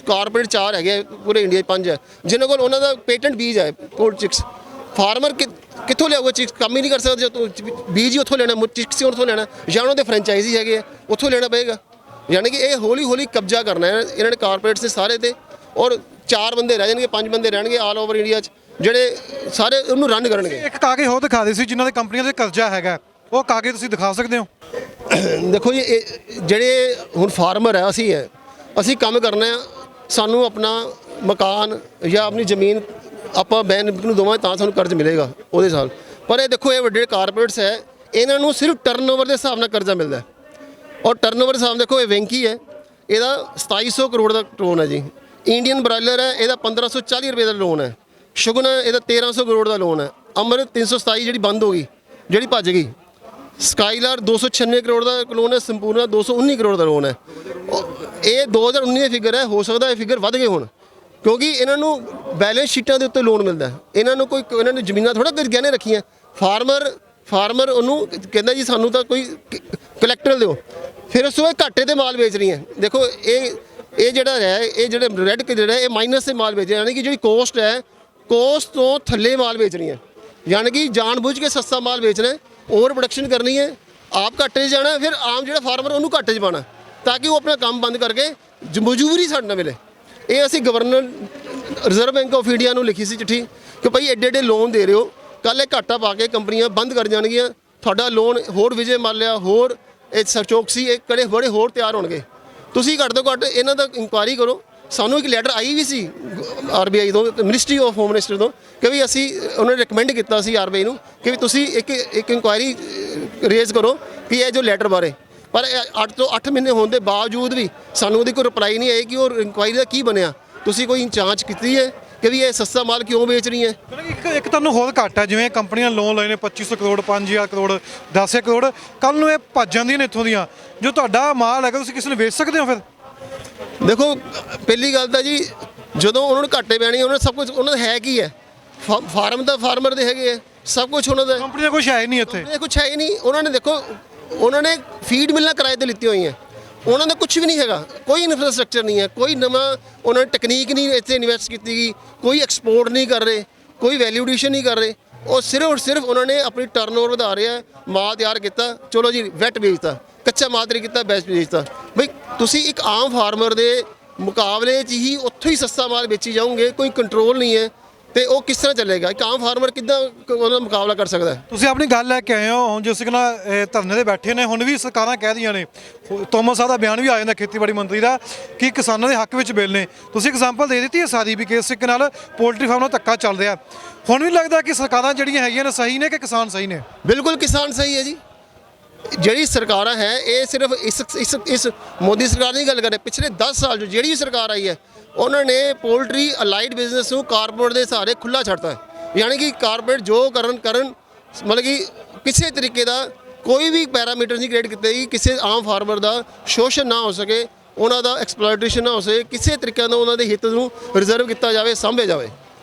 Speaker 1: ਕਾਰਪੋਰੇਟ 4 ਹੈਗੇ ਆ, ਪੂਰੇ ਇੰਡੀਆ 'ਚ 5 ਹੈ ਜਿਨ੍ਹਾਂ ਕੋਲ ਉਹਨਾਂ ਦਾ ਪੇਟੈਂਟ ਬੀਜ ਹੈ ਕੋਲਡ ਚਿਕਸ। ਫਾਰਮਰ ਕਿੱਥੋਂ ਲਿਆਊਗਾ ਚਿਕਸ? ਕੰਮ ਹੀ ਨਹੀਂ ਕਰ ਸਕਦਾ। ਜੇ ਬੀਜ ਹੀ ਉੱਥੋਂ ਲੈਣਾ, ਚਿਕਸ ਹੀ ਉੱਥੋਂ ਲੈਣਾ, ਜਾਂ ਉਹਨਾਂ ਦੇ ਫਰੈਂਚਾਈਜ਼ੀ ਹੈਗੇ ਆ ਉੱਥੋਂ ਲੈਣਾ ਪਏਗਾ। ਯਾਨੀ ਕਿ ਇਹ ਹੌਲੀ ਹੌਲੀ ਕਬਜ਼ਾ ਕਰਨਾ ਹੈ ਇਹਨਾਂ ਨੇ ਕਾਰਪੋਰੇਟਸ ਦੇ ਸਾਰੇ ਤੇ, ਔਰ 4 ਬੰਦੇ ਰਹਿ ਜਾਣਗੇ, 5 ਬੰਦੇ ਰਹਿਣਗੇ ਆਲ ਓਵਰ ਇੰਡੀਆ 'ਚ ਜਿਹੜੇ ਸਾਰੇ ਉਹਨੂੰ ਰਨ ਕਰਨਗੇ।
Speaker 2: ਇੱਕ ਕਾਗਜ਼ ਹੋਰ ਦਿਖਾ ਦੇ ਸੀ ਜਿਨ੍ਹਾਂ ਦੇ ਕੰਪਨੀਆਂ ਤੇ ਕਰਜ਼ਾ ਹੈਗਾ, ਉਹ ਕਾਗਜ਼ ਤੁਸੀਂ ਦਿਖਾ ਸਕਦੇ ਹੋ?
Speaker 1: ਦੇਖੋ ਜੀ, ਇਹ ਜਿਹੜੇ ਹੁਣ ਫਾਰਮਰ ਹੈ, ਅਸੀਂ ਕੰਮ ਕਰਨਾ ਹੈ, ਸਾਨੂੰ ਆਪਣਾ ਮਕਾਨ ਜਾਂ ਆਪਣੀ ਜ਼ਮੀਨ ਆਪਾਂ ਬੈਂਕ ਨੂੰ ਦੇਵਾਂ ਤਾਂ ਸਾਨੂੰ ਕਰਜ਼ ਮਿਲੇਗਾ ਉਹਦੇ ਸਾਲ। ਪਰ ਇਹ ਦੇਖੋ, ਇਹ ਵੱਡੇ ਕਾਰਪੋਰੇਟਸ ਹੈ, ਇਹਨਾਂ ਨੂੰ ਸਿਰਫ ਟਰਨਓਵਰ ਦੇ ਹਿਸਾਬ ਨਾਲ ਕਰਜ਼ਾ ਮਿਲਦਾ ਹੈ। ਔਰ ਟਰਨਓਵਰ ਦੇ ਹਿਸਾਬ ਦੇਖੋ, ਇਹ ਵੈਂਕੀ ਹੈ, ਇਹਦਾ 2700 ਕਰੋੜ ਦਾ ਲੋਨ ਹੈ ਜੀ। ਇੰਡੀਅਨ ਬਰਾਇਲਰ ਹੈ, ਇਹਦਾ 1540 ਰੁਪਏ ਦਾ ਲੋਨ ਹੈ। ਸ਼ੁਗਨਾ ਇਹਦਾ 1300 ਕਰੋੜ ਦਾ ਲੋਨ ਹੈ। ਅਮਰ 327 ਜਿਹੜੀ ਬੰਦ ਹੋ ਗਈ, ਜਿਹੜੀ ਭੱਜ ਗਈ। ਸਕਾਈਲਾਰ 296 ਕਰੋੜ ਦਾ ਲੋਨ ਹੈ। ਸੰਪੂਰਨਾ 219 ਕਰੋੜ ਦਾ ਲੋਨ ਹੈ। ਇਹ 2019 ਦੇ ਫਿਗਰ ਹੈ, ਹੋ ਸਕਦਾ ਇਹ ਫਿਗਰ ਵੱਧ ਗਏ ਹੁਣ, ਕਿਉਂਕਿ ਇਹਨਾਂ ਨੂੰ ਬੈਲੈਂਸ ਸ਼ੀਟਾਂ ਦੇ ਉੱਤੇ ਲੋਨ ਮਿਲਦਾ। ਇਹਨਾਂ ਨੇ ਜ਼ਮੀਨਾਂ ਥੋੜਾ ਗਹਿਣੇ ਰੱਖੀਆਂ। ਫਾਰਮਰ ਉਹਨੂੰ ਕਹਿੰਦਾ ਜੀ ਸਾਨੂੰ ਤਾਂ ਕੋਈ ਕਲੈਕਟਰ ਦਿਓ, ਫਿਰ ਉਸ ਤੋਂ ਬਾਅਦ ਘਾਟੇ ਦੇ ਮਾਲ ਵੇਚ ਰਹੀਆਂ। ਦੇਖੋ ਇਹ ਜਿਹੜਾ ਹੈ, ਇਹ ਜਿਹੜੇ ਰੈੱਡ ਜਿਹੜਾ ਇਹ ਮਾਈਨਸ ਦੇ ਮਾਲ ਵੇਚ ਰਹੇ, ਯਾਨੀ ਕਿ ਜਿਹੜੀ ਕੋਸਟ ਹੈ, ਕੋਸਟ ਤੋਂ ਥੱਲੇ ਮਾਲ ਵੇਚ ਰਹੀਆਂ। ਯਾਨੀ ਕਿ ਜਾਣਬੁੱਝ ਕੇ ਸਸਤਾ ਮਾਲ ਵੇਚਣਾ, ਓਵਰ ਪ੍ਰੋਡਕਸ਼ਨ ਕਰਨੀ ਹੈ, ਆਪ ਘਾਟੇ 'ਚ ਜਾਣਾ, ਫਿਰ ਆਮ ਜਿਹੜਾ ਫਾਰਮਰ ਉਹਨੂੰ ਘਾਟੇ 'ਚ ਪਾਉਣਾ, ਤਾਂ ਕਿ ਉਹ ਆਪਣਾ ਕੰਮ ਬੰਦ ਕਰਕੇ ਮਜ਼ਦੂਰੀ ਸਾਡੇ ਨਾਲ ਮਿਲੇ। ਇਹ ਅਸੀਂ governor reserve bank of India ਨੂੰ ਲਿਖੀ ਸੀ ਚਿੱਠੀ ਕਿ ਭਾਈ ਐਡੇ ਲੋਨ ਦੇ ਰਹੇ ਹੋ, ਕੱਲ੍ਹ ਇਹ ਘਾਟਾ ਪਾ ਕੇ ਕੰਪਨੀਆਂ ਬੰਦ ਕਰ ਜਾਣਗੀਆਂ, ਤੁਹਾਡਾ ਲੋਨ ਹੋਰ ਵਿਜੇ ਮਾਲਿਆ, ਹੋਰ ਇਹ ਸਰਚੋਕਸੀ, ਇਹ ਕੜੇ ਬੜੇ ਹੋਰ ਤਿਆਰ ਹੋਣਗੇ। ਤੁਸੀਂ ਘੱਟ ਤੋਂ ਘੱਟ ਇਹਨਾਂ ਦਾ ਇਨਕੁਆਇਰੀ ਕਰੋ। ਸਾਨੂੰ ਇੱਕ ਲੈਟਰ ਆਈ ਵੀ ਸੀ RBI ਤੋਂ, ਮਿਨਿਸਟਰੀ ਆਫ ਹੋਮ ਮਿਨਿਸਟਰ ਤੋਂ, ਕਿ ਵੀ ਅਸੀਂ ਉਹਨਾਂ ਨੇ ਰਿਕਮੈਂਡ ਕੀਤਾ ਸੀ RBI ਨੂੰ ਕਿ ਵੀ ਤੁਸੀਂ ਇੱਕ ਇਨਕੁਆਇਰੀ ਰੇਜ਼ ਕਰੋ ਕਿ ਇਹ ਜੋ ਲੈਟਰ ਬਾਰੇ। ਪਰ 8 ਤੋਂ 8 ਮਹੀਨੇ ਹੋਣ ਦੇ ਬਾਵਜੂਦ ਵੀ ਸਾਨੂੰ ਉਹਦੀ ਕੋਈ ਰਿਪਲਾਈ ਨਹੀਂ ਆਈ ਕਿ ਉਹ ਇਨਕੁਆਇਰੀ ਦਾ ਕੀ ਬਣਿਆ। ਤੁਸੀਂ ਕੋਈ ਜਾਂਚ ਕੀਤੀ ਹੈ ਕਿ ਵੀ ਇਹ ਸਸਤਾ ਮਾਲ ਕਿਉਂ ਵੇਚ ਰਹੀ ਹੈ?
Speaker 2: ਇੱਕ ਤੁਹਾਨੂੰ ਹੋਰ ਘੱਟ ਹੈ, ਜਿਵੇਂ ਕੰਪਨੀਆਂ ਲੋਨ ਲਏ ਨੇ 2500 ਕਰੋੜ, 5000 ਕਰੋੜ, 10 ਕਰੋੜ, ਕੱਲ ਨੂੰ ਇਹ ਭੱਜ ਜਾਂਦੀਆਂ ਨੇ ਇੱਥੋਂ ਦੀਆਂ। ਜੋ ਤੁਹਾਡਾ ਮਾਲ ਹੈਗਾ ਤੁਸੀਂ ਕਿਸੇ ਨੂੰ ਵੇਚ ਸਕਦੇ ਹੋ? ਫਿਰ
Speaker 1: ਦੇਖੋ, ਪਹਿਲੀ ਗੱਲ ਤਾਂ ਜੀ, ਜਦੋਂ ਉਹਨਾਂ ਨੂੰ ਘਾਟੇ ਪੈਣੀ, ਉਹਨਾਂ ਸਭ ਕੁਝ ਉਹਨਾਂ ਦਾ ਹੈ ਕੀ ਹੈ? ਫਾਰਮ ਦਾ ਫਾਰਮਰ ਦੇ ਹੈਗੇ ਹੈ, ਸਭ ਕੁਝ ਉਹਨਾਂ ਦਾ।
Speaker 2: ਕੰਪਨੀਆਂ ਕੁਛ ਹੈ ਹੀ ਨਹੀਂ ਇੱਥੇ,
Speaker 1: ਕੁਛ ਹੈ ਹੀ ਨਹੀਂ। ਉਹਨਾਂ ਨੇ ਦੇਖੋ, ਉਹਨਾਂ ਨੇ ਫੀਡ ਮਿਲਾਂ ਕਿਰਾਏ ਤੇ ਲਿੱਤੀਆਂ ਹੋਈਆਂ, ਉਹਨਾਂ ਦਾ ਕੁਝ ਵੀ ਨਹੀਂ ਹੈਗਾ, ਕੋਈ ਇਨਫਰਾਸਟ੍ਰਕਚਰ ਨਹੀਂ ਹੈ, ਕੋਈ ਨਵਾਂ ਉਹਨਾਂ ਨੇ ਟੈਕਨੀਕ ਨਹੀਂ ਇੱਥੇ ਇਨਵੈਸਟ ਕੀਤੀ ਗਈ, ਕੋਈ ਐਕਸਪੋਰਟ ਨਹੀਂ ਕਰ ਰਹੇ, ਕੋਈ ਵੈਲਿਊ ਐਡੀਸ਼ਨ ਨਹੀਂ ਕਰ ਰਹੇ। ਉਹ ਸਿਰਫ ਉਹਨਾਂ ਨੇ ਆਪਣੀ ਟਰਨਓਵਰ ਵਧਾ ਰਿਹਾ, ਮਾਲ ਤਿਆਰ ਕੀਤਾ, ਚਲੋ ਜੀ ਵੈਟ ਵੇਚਤਾ, ਕੱਚਾ ਮਾਲ ਤਿਆਰ ਕੀਤਾ, ਬੈਸਟ ਵੇਚਤਾ। ਬਈ ਤੁਸੀਂ ਇੱਕ ਆਮ ਫਾਰਮਰ ਦੇ ਮੁਕਾਬਲੇ 'ਚ ਹੀ ਉੱਥੋਂ ਹੀ ਸਸਤਾ ਮਾਲ ਵੇਚੀ ਜਾਓਗੇ, ਕੋਈ ਕੰਟਰੋਲ ਨਹੀਂ ਹੈ, ਤੇ ਉਹ ਕਿਸ ਤਰ੍ਹਾਂ ਚੱਲੇਗਾ? ਇੱਕ ਆਮ ਫਾਰਮਰ ਕਿੱਦਾਂ ਉਹਦਾ ਮੁਕਾਬਲਾ ਕਰ ਸਕਦਾ ਹੈ?
Speaker 2: ਤੁਸੀਂ ਆਪਣੀ ਗੱਲ ਲੈ ਕੇ ਆਏ ਹੋ। ਹੁਣ ਜਿਸ ਨਾਲ ਧਰਨੇ ਦੇ ਬੈਠੇ ਨੇ, ਹੁਣ ਵੀ ਸਰਕਾਰਾਂ ਕਹਿ ਰਹੀਆਂ ਨੇ, ਤੋਮਰ ਸਾਹਿਬ ਦਾ ਬਿਆਨ ਵੀ ਆ ਜਾਂਦਾ ਖੇਤੀਬਾੜੀ ਮੰਤਰੀ ਦਾ, ਕਿ ਕਿਸਾਨਾਂ ਦੇ ਹੱਕ ਵਿੱਚ ਬਿੱਲ ਨੇ। ਤੁਸੀਂ ਐਗਜ਼ਾਮਪਲ ਦੇ ਦਿੱਤੀ ਹੈ ਸਾਰੀ, ਵੀ ਕਿਸ ਤਰੀਕੇ ਨਾਲ ਪੋਲਟਰੀ ਫਾਰਮ ਨਾਲ ਧੱਕਾ ਚੱਲ ਰਿਹਾ। ਹੁਣ ਵੀ ਲੱਗਦਾ ਕਿ ਸਰਕਾਰਾਂ ਜਿਹੜੀਆਂ ਹੈਗੀਆਂ ਨੇ ਸਹੀ ਨੇ ਕਿ ਕਿਸਾਨ ਸਹੀ ਨੇ?
Speaker 1: ਬਿਲਕੁਲ ਕਿਸਾਨ ਸਹੀ ਹੈ ਜੀ। ਜਿਹੜੀ ਸਰਕਾਰਾਂ ਹੈ, ਇਹ ਸਿਰਫ ਇਸ ਮੋਦੀ ਸਰਕਾਰ ਦੀ ਗੱਲ ਕਰ ਰਹੇ। ਪਿਛਲੇ 10 ਸਾਲ ਜਿਹੜੀ ਵੀ ਸਰਕਾਰ ਆਈ ਹੈ, ਉਹਨਾਂ ਨੇ ਪੋਲਟਰੀ ਅਲਾਈਡ ਬਿਜ਼ਨਸ ਨੂੰ ਕਾਰਪੋਰੇਟ ਦੇ ਸਹਾਰੇ ਖੁੱਲ੍ਹਾ ਛੱਡਤਾ ਹੈ। ਯਾਨੀ ਕਿ ਕਾਰਪੋਰੇਟ ਜੋ ਕਰਨ, ਮਤਲਬ ਕਿ ਕਿਸੇ ਤਰੀਕੇ ਦਾ ਕੋਈ ਵੀ ਪੈਰਾਮੀਟਰ ਨਹੀਂ ਕ੍ਰੀਏਟ ਕੀਤੇ ਕਿ ਕਿਸੇ ਆਮ ਫਾਰਮਰ ਦਾ ਸ਼ੋਸ਼ਣ ਨਾ ਹੋ ਸਕੇ, ਉਹਨਾਂ ਦਾ ਐਕਸਪਲੋਇਟੇਸ਼ਨ ਨਾ ਹੋ ਸਕੇ, ਕਿਸੇ ਤਰੀਕੇ ਨਾਲ ਉਹਨਾਂ ਦੇ ਹਿੱਤ ਨੂੰ ਰਿਜ਼ਰਵ ਕੀਤਾ ਜਾਵੇ, ਸਾਂਭਿਆ ਜਾਵੇ।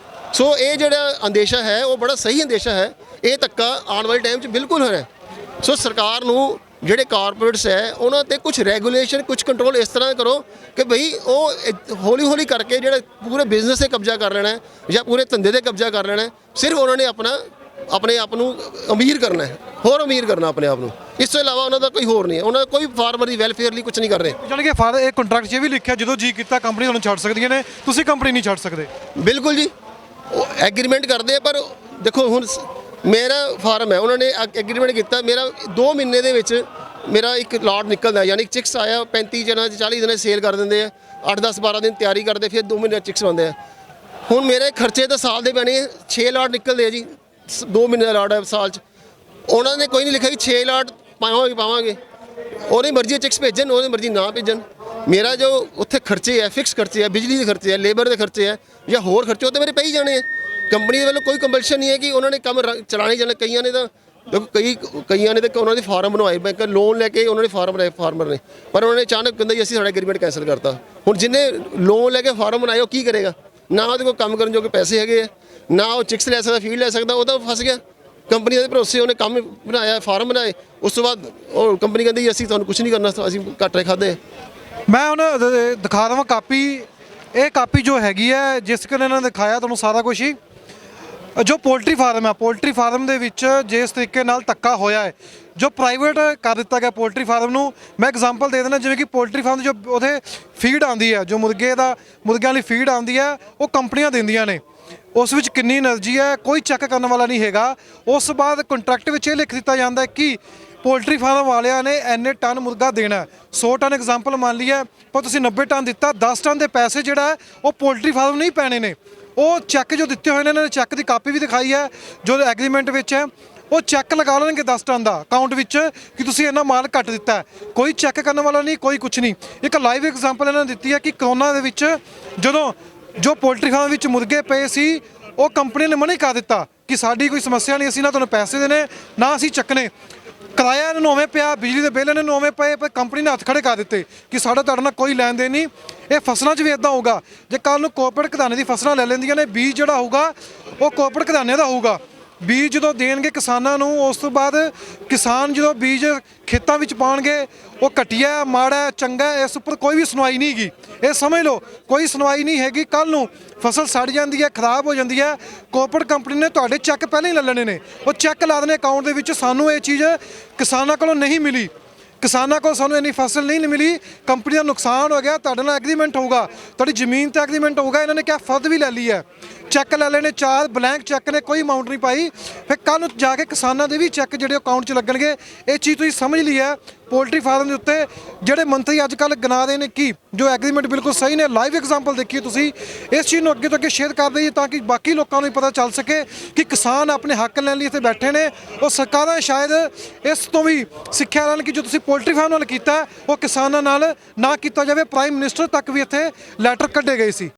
Speaker 1: ਸੋ ਇਹ ਜਿਹੜਾ ਅੰਦੇਸ਼ਾ ਹੈ, ਉਹ ਬੜਾ ਸਹੀ ਅੰਦੇਸ਼ਾ ਹੈ। ਇਹ ਧੱਕਾ ਆਉਣ ਵਾਲੇ ਟਾਈਮ 'ਚ ਬਿਲਕੁਲ ਹੋ ਰਿਹਾ। ਸੋ ਸਰਕਾਰ ਨੂੰ ਜਿਹੜੇ ਕਾਰਪੋਰੇਟਸ ਹੈ, ਉਹਨਾਂ 'ਤੇ ਕੁਝ ਰੈਗੂਲੇਸ਼ਨ, ਕੁਝ ਕੰਟਰੋਲ ਇਸ ਤਰ੍ਹਾਂ ਕਰੋ ਕਿ ਭਈ ਉਹ ਹੌਲੀ ਹੌਲੀ ਕਰਕੇ ਜਿਹੜਾ ਪੂਰੇ ਬਿਜ਼ਨਸ 'ਤੇ ਕਬਜ਼ਾ ਕਰ ਲੈਣਾ ਹੈ ਜਾਂ ਪੂਰੇ ਧੰਦੇ 'ਤੇ ਕਬਜ਼ਾ ਕਰ ਲੈਣਾ ਹੈ। ਸਿਰਫ ਉਹਨਾਂ ਨੇ ਆਪਣੇ ਆਪ ਨੂੰ ਅਮੀਰ ਕਰਨਾ ਹੈ, ਹੋਰ ਅਮੀਰ ਕਰਨਾ ਆਪਣੇ ਆਪ ਨੂੰ। ਇਸ ਤੋਂ ਇਲਾਵਾ ਉਹਨਾਂ ਦਾ ਕੋਈ ਹੋਰ ਨਹੀਂ ਹੈ। ਉਹਨਾਂ ਕੋਈ ਫਾਰਮਰ ਦੀ ਵੈਲਫੇਅਰ ਲਈ ਕੁਝ ਨਹੀਂ ਕਰ ਰਹੇ।
Speaker 2: ਜਾਣੀ ਕਿ ਇਹ ਕੰਟਰੈਕਟ 'ਚ ਵੀ ਲਿਖਿਆ, ਜਦੋਂ ਜੀ ਕੀਤਾ ਕੰਪਨੀ ਤੁਹਾਨੂੰ ਛੱਡ ਸਕਦੀਆਂ ਨੇ, ਤੁਸੀਂ ਕੰਪਨੀ ਨਹੀਂ ਛੱਡ ਸਕਦੇ।
Speaker 1: ਬਿਲਕੁਲ ਜੀ, ਉਹ ਐਗਰੀਮੈਂਟ ਕਰਦੇ ਆ। ਪਰ ਦੇਖੋ, ਹੁਣ ਮੇਰਾ ਫਾਰਮ ਹੈ, ਉਹਨਾਂ ਨੇ ਐਗਰੀਮੈਂਟ ਕੀਤਾ, ਮੇਰਾ 2 ਮਹੀਨੇ ਦੇ ਵਿੱਚ ਮੇਰਾ ਇੱਕ ਲਾਟ ਨਿਕਲਦਾ, ਯਾਨੀ ਚਿਕਸ ਆਇਆ 35 ਦਿਨਾਂ 40 ਦਿਨਾਂ ਸੇਲ ਕਰ ਦਿੰਦੇ ਆ, 8-10-12 ਦਿਨ ਤਿਆਰੀ ਕਰਦੇ, ਫਿਰ 2 ਮਹੀਨੇ ਚਿਕਸ ਬਣਦੇ ਆ। ਹੁਣ ਮੇਰੇ ਖਰਚੇ ਤਾਂ ਸਾਲ ਦੇ ਪੈਣੇ 6 ਲਾਟ ਨਿਕਲਦੇ ਆ ਜੀ, 2 ਮਹੀਨੇ ਦਾ ਲਾਟ ਹੈ ਸਾਲ 'ਚ। ਉਹਨਾਂ ਨੇ ਕੋਈ ਨਹੀਂ ਲਿਖਿਆ ਕਿ 6 ਲਾਟ ਪਾਵਾਂਗੇ। ਉਹਦੀ ਮਰਜ਼ੀ ਚਿਕਸ ਭੇਜਣ, ਉਹਦੀ ਮਰਜ਼ੀ ਨਾ ਭੇਜਣ। ਮੇਰਾ ਜੋ ਉੱਥੇ ਖਰਚੇ ਹੈ, ਫਿਕਸ ਖਰਚੇ ਹੈ, ਬਿਜਲੀ ਦੇ ਖਰਚੇ ਹੈ, ਲੇਬਰ ਦੇ ਖਰਚੇ ਹੈ, ਜਾਂ ਹੋਰ ਖਰਚੇ, ਉਹ ਤਾਂ ਮੇਰੇ ਪੈ ਹੀ ਜਾਣੇ ਆ। ਕੰਪਨੀ ਦੇ ਵੱਲੋਂ ਕੋਈ ਕੰਪਲਸ਼ਨ ਨਹੀਂ ਹੈ ਕਿ ਉਹਨਾਂ ਨੇ ਕੰਮ ਚਲਾਣੇ ਜਾਣੇ। ਕਈਆਂ ਨੇ ਤਾਂ ਕਈਆਂ ਨੇ ਤਾਂ ਉਹਨਾਂ ਦੇ ਫਾਰਮ ਬਣਵਾਏ, ਬੈਂਕ ਲੋਨ ਲੈ ਕੇ ਉਹਨਾਂ ਨੇ ਫਾਰਮਰ ਨੇ, ਪਰ ਉਹਨਾਂ ਨੇ ਅਚਾਨਕ ਕਹਿੰਦਾ ਜੀ ਅਸੀਂ ਸਾਡਾ ਐਗਰੀਮੈਂਟ ਕੈਂਸਲ ਕਰਤਾ। ਹੁਣ ਜਿਹਨੇ ਲੋਨ ਲੈ ਕੇ ਫਾਰਮ ਬਣਾਏ, ਉਹ ਕੀ ਕਰੇਗਾ? ਨਾ ਉਹਦੇ ਕੋਲ ਕੰਮ ਕਰਨ ਜੋਗੇ ਪੈਸੇ ਹੈਗੇ ਆ, ਨਾ ਉਹ ਚਿਕਸ ਲੈ ਸਕਦਾ, ਫੀਡ ਲੈ ਸਕਦਾ, ਉਹ ਤਾਂ ਫਸ ਗਿਆ। ਕੰਪਨੀਆਂ ਦੇ ਭਰੋਸੇ ਉਹਨੇ ਕੰਮ ਬਣਾਇਆ, ਫਾਰਮ ਬਣਾਏ, ਉਸ ਤੋਂ ਬਾਅਦ ਉਹ ਕੰਪਨੀ ਕਹਿੰਦੀ ਜੀ ਅਸੀਂ ਤੁਹਾਨੂੰ ਕੁਝ ਨਹੀਂ ਕਰਨਾ, ਅਸੀਂ ਘਾਟੇ ਖਾਦੇ।
Speaker 2: ਮੈਂ ਹੁਣ ਦਿਖਾ ਦੇਵਾਂ ਕਾਪੀ। ਇਹ ਕਾਪੀ ਜੋ ਹੈਗੀ ਹੈ ਜਿਸ ਕਿ ਇਹਨਾਂ ਨੇ ਦਿਖਾਇਆ ਤੁਹਾਨੂੰ ਸਾਰਾ ਕੁਝ ਹੀ। ਜੋ ਪੋਲਟਰੀ ਫਾਰਮ ਹੈ, ਪੋਲਟਰੀ ਫਾਰਮ ਦੇ ਵਿੱਚ ਜਿਸ ਤਰੀਕੇ ਨਾਲ ਧੱਕਾ ਹੋਇਆ ਹੈ, ਜੋ ਪ੍ਰਾਈਵੇਟ ਕਰ ਦਿੱਤਾ ਗਿਆ ਪੋਲਟਰੀ ਫਾਰਮ ਨੂੰ। ਮੈਂ ਐਗਜ਼ਾਮਪਲ ਦੇ ਦੇਣਾ, ਜਿਵੇਂ ਕਿ ਪੋਲਟਰੀ ਫਾਰਮ ਜੋ ਉਹਦੇ ਫੀਡ ਆਉਂਦੀ ਹੈ, ਜੋ ਮੁਰਗਿਆਂ ਲਈ ਫੀਡ ਆਉਂਦੀ ਹੈ, ਉਹ ਕੰਪਨੀਆਂ ਦਿੰਦੀਆਂ ਨੇ। ਉਸ ਵਿੱਚ ਕਿੰਨੀ એનર્ਜੀ ਹੈ ਕੋਈ ਚੈੱਕ ਕਰਨ ਵਾਲਾ ਨਹੀਂ ਹੈਗਾ। ਉਸ ਤੋਂ ਬਾਅਦ ਕੰਟਰੈਕਟ ਵਿੱਚ ਇਹ ਲਿਖ ਦਿੱਤਾ ਜਾਂਦਾ ਹੈ ਕਿ ਪੋਲਟਰੀ ਫਾਰਮ ਵਾਲਿਆਂ ਨੇ ਇੰਨੇ ਟਨ ਮੁਰਗਾ ਦੇਣਾ। 100 ਟਨ ਐਗਜ਼ਾਮਪਲ ਮੰਨ ਲਈਏ, ਪਰ ਤੁਸੀਂ 90 ਟਨ ਦਿੱਤਾ, 10 ਟਨ ਦੇ ਪੈਸੇ ਜਿਹੜਾ ਉਹ ਪੋਲਟਰੀ ਫਾਰਮ ਨਹੀਂ ਪੈਣੇ ਨੇ। ਉਹ ਚੈੱਕ ਜੋ ਦਿੱਤੇ ਹੋਏ ਨੇ, ਇਹਨਾਂ ਨੇ ਚੈੱਕ ਦੀ ਕਾਪੀ ਵੀ ਦਿਖਾਈ ਹੈ ਜੋ ਐਗਰੀਮੈਂਟ ਵਿੱਚ ਹੈ। ਉਹ ਚੈੱਕ ਲਗਾ ਲੈਣਗੇ 10 ਟਨ ਦਾ ਅਕਾਊਂਟ ਵਿੱਚ ਕਿ ਤੁਸੀਂ ਇਹਨਾਂ ਮਾਲ ਘੱਟ ਦਿੱਤਾ ਹੈ। ਕੋਈ ਚੈੱਕ ਕਰਨ ਵਾਲਾ ਨਹੀਂ, ਕੋਈ ਕੁਝ ਨਹੀਂ। ਇੱਕ ਲਾਈਵ ਐਗਜ਼ਾਮਪਲ ਇਹਨਾਂ ਨੇ ਦਿੱਤੀ ਹੈ ਕਿ ਕਰੋਨਾ ਦੇ ਵਿੱਚ ਜਦੋਂ ਜੋ ਪੋਲਟਰੀ ਫਾਰਮ ਵਿੱਚ ਮੁਰਗੇ ਪਏ ਸੀ, ਉਹ ਕੰਪਨੀ ਨੇ ਮਨਾ ਕਰ ਦਿੱਤਾ ਕਿ ਸਾਡੀ ਕੋਈ ਸਮੱਸਿਆ ਨਹੀਂ, ਅਸੀਂ ਨਾ ਤੁਹਾਨੂੰ ਪੈਸੇ ਦੇਣੇ ਨਾ ਅਸੀਂ ਚੱਕਣੇ। ਕਿਰਾਇਆ ਇਹਨਾਂ ਨੂੰ ਉਵੇਂ ਪਿਆ, ਬਿਜਲੀ ਦੇ ਬਿੱਲ ਇਹਨਾਂ ਨੂੰ ਉਵੇਂ ਪਏ, ਪਰ ਕੰਪਨੀ ਨੇ ਹੱਥ ਖੜੇ ਕਰ ਦਿੱਤੇ ਕਿ ਸਾਡਾ ਤੁਹਾਡੇ ਨਾਲ ਕੋਈ ਲੈਣ ਦੇਣ ਨਹੀਂ। ਇਹ ਫਸਲਾਂ 'ਚ ਵੀ ਇਦਾਂ ਹੋਊਗਾ। ਜੇ ਕੱਲ੍ਹ ਨੂੰ ਕੋਰਪੋਰੇਟ ਘਰਾਣੇ ਦੀ ਫਸਲਾਂ ਲੈ ਲੈਂਦੀਆਂ ਨੇ, ਬੀਜ ਜਿਹੜਾ ਹੋਊਗਾ ਉਹ ਕੋਰਪੋਰੇਟ ਘਰਾਣੇ ਦਾ ਹੋਊਗਾ। ਬੀਜ ਜਦੋਂ ਦੇਣਗੇ ਕਿਸਾਨਾਂ ਨੂੰ, ਉਸ ਤੋਂ ਬਾਅਦ ਕਿਸਾਨ ਜਦੋਂ ਬੀਜ ਖੇਤਾਂ ਵਿੱਚ ਪਾਉਣਗੇ, ਉਹ ਘਟੀਆ ਮਾੜਾ ਚੰਗਾ ਇਸ ਉੱਪਰ ਕੋਈ ਵੀ ਸੁਣਵਾਈ ਨਹੀਂ ਹੈਗੀ। ਇਹ ਸਮਝ ਲਓ ਕੋਈ ਸੁਣਵਾਈ ਨਹੀਂ ਹੈਗੀ। ਕੱਲ੍ਹ ਨੂੰ ਫਸਲ ਸੜ ਜਾਂਦੀ ਹੈ, ਖਰਾਬ ਹੋ ਜਾਂਦੀ ਹੈ, ਕੋਰਪੋਰੇਟ ਕੰਪਨੀ ਨੇ ਤੁਹਾਡੇ ਚੈੱਕ ਪਹਿਲਾਂ ਹੀ ਲੈ ਲੈਣੇ ਨੇ। ਉਹ ਚੈੱਕ ਲਾ ਦੇਣੇ ਅਕਾਊਂਟ ਦੇ ਵਿੱਚ। ਸਾਨੂੰ ਇਹ ਚੀਜ਼ ਕਿਸਾਨਾਂ ਕੋਲੋਂ ਨਹੀਂ ਮਿਲੀ, ਕਿਸਾਨਾਂ ਕੋਲ ਸਾਨੂੰ ਇੰਨੀ ਫਸਲ ਨਹੀਂ ਮਿਲੀ, ਕੰਪਨੀ ਦਾ ਨੁਕਸਾਨ ਹੋ ਗਿਆ। ਤੁਹਾਡੇ ਨਾਲ ਐਗਰੀਮੈਂਟ ਹੋਊਗਾ, ਤੁਹਾਡੀ ਜ਼ਮੀਨ ਤੇ ਐਗਰੀਮੈਂਟ ਹੋਊਗਾ। ਇਹਨਾਂ ਨੇ ਕਿਹਾ ਫਰਦ ਵੀ ਲੈ ਲਈ ਹੈ, ਚੈੱਕ ਲੈ ਲੈਣੇ, 4 ਬਲੈਂਕ ਚੈੱਕ ਨੇ, ਕੋਈ ਅਮਾਊਂਟ ਨਹੀਂ ਪਾਈ। ਫਿਰ ਕੱਲ੍ਹ ਨੂੰ ਜਾ ਕੇ ਕਿਸਾਨਾਂ ਦੇ ਵੀ ਚੈੱਕ ਜਿਹੜੇ ਅਕਾਊਂਟ 'ਚ ਲੱਗਣਗੇ। ਇਹ ਚੀਜ਼ ਤੁਸੀਂ ਸਮਝ ਲਈ ਹੈ। ਪੋਲਟਰੀ ਫਾਰਮ ਦੇ ਉੱਤੇ ਜਿਹੜੇ ਮੰਤਰੀ ਅੱਜ ਕੱਲ੍ਹ ਗਿਣਾ ਰਹੇ ਨੇ ਕਿ ਜੋ ਐਗਰੀਮੈਂਟ ਬਿਲਕੁਲ ਸਹੀ ਨੇ। ਲਾਈਵ ਐਗਜ਼ਾਮਪਲ ਦੇਖੀਏ ਤੁਸੀਂ। ਇਸ ਚੀਜ਼ ਨੂੰ ਅੱਗੇ ਤੋਂ ਅੱਗੇ ਸ਼ੇਅਰ ਕਰ ਦਈਏ ਤਾਂ ਕਿ ਬਾਕੀ ਲੋਕਾਂ ਨੂੰ ਵੀ ਪਤਾ ਚੱਲ ਸਕੇ ਕਿ ਕਿਸਾਨ ਆਪਣੇ ਹੱਕ ਲੈਣ ਲਈ ਇੱਥੇ ਬੈਠੇ ਨੇ। ਉਹ ਸਰਕਾਰਾਂ ਸ਼ਾਇਦ ਇਸ ਤੋਂ ਵੀ ਸਿੱਖਿਆ ਲੈਣ ਕਿ ਜੋ ਤੁਸੀਂ ਪੋਲਟਰੀ ਫਾਰਮ ਨਾਲ ਕੀਤਾ ਉਹ ਕਿਸਾਨਾਂ ਨਾਲ ਨਾ ਕੀਤਾ ਜਾਵੇ। ਪ੍ਰਾਈਮ ਮਿਨਿਸਟਰ ਤੱਕ ਵੀ ਇੱਥੇ ਲੈਟਰ ਕੱਢੇ ਗਏ ਸੀ।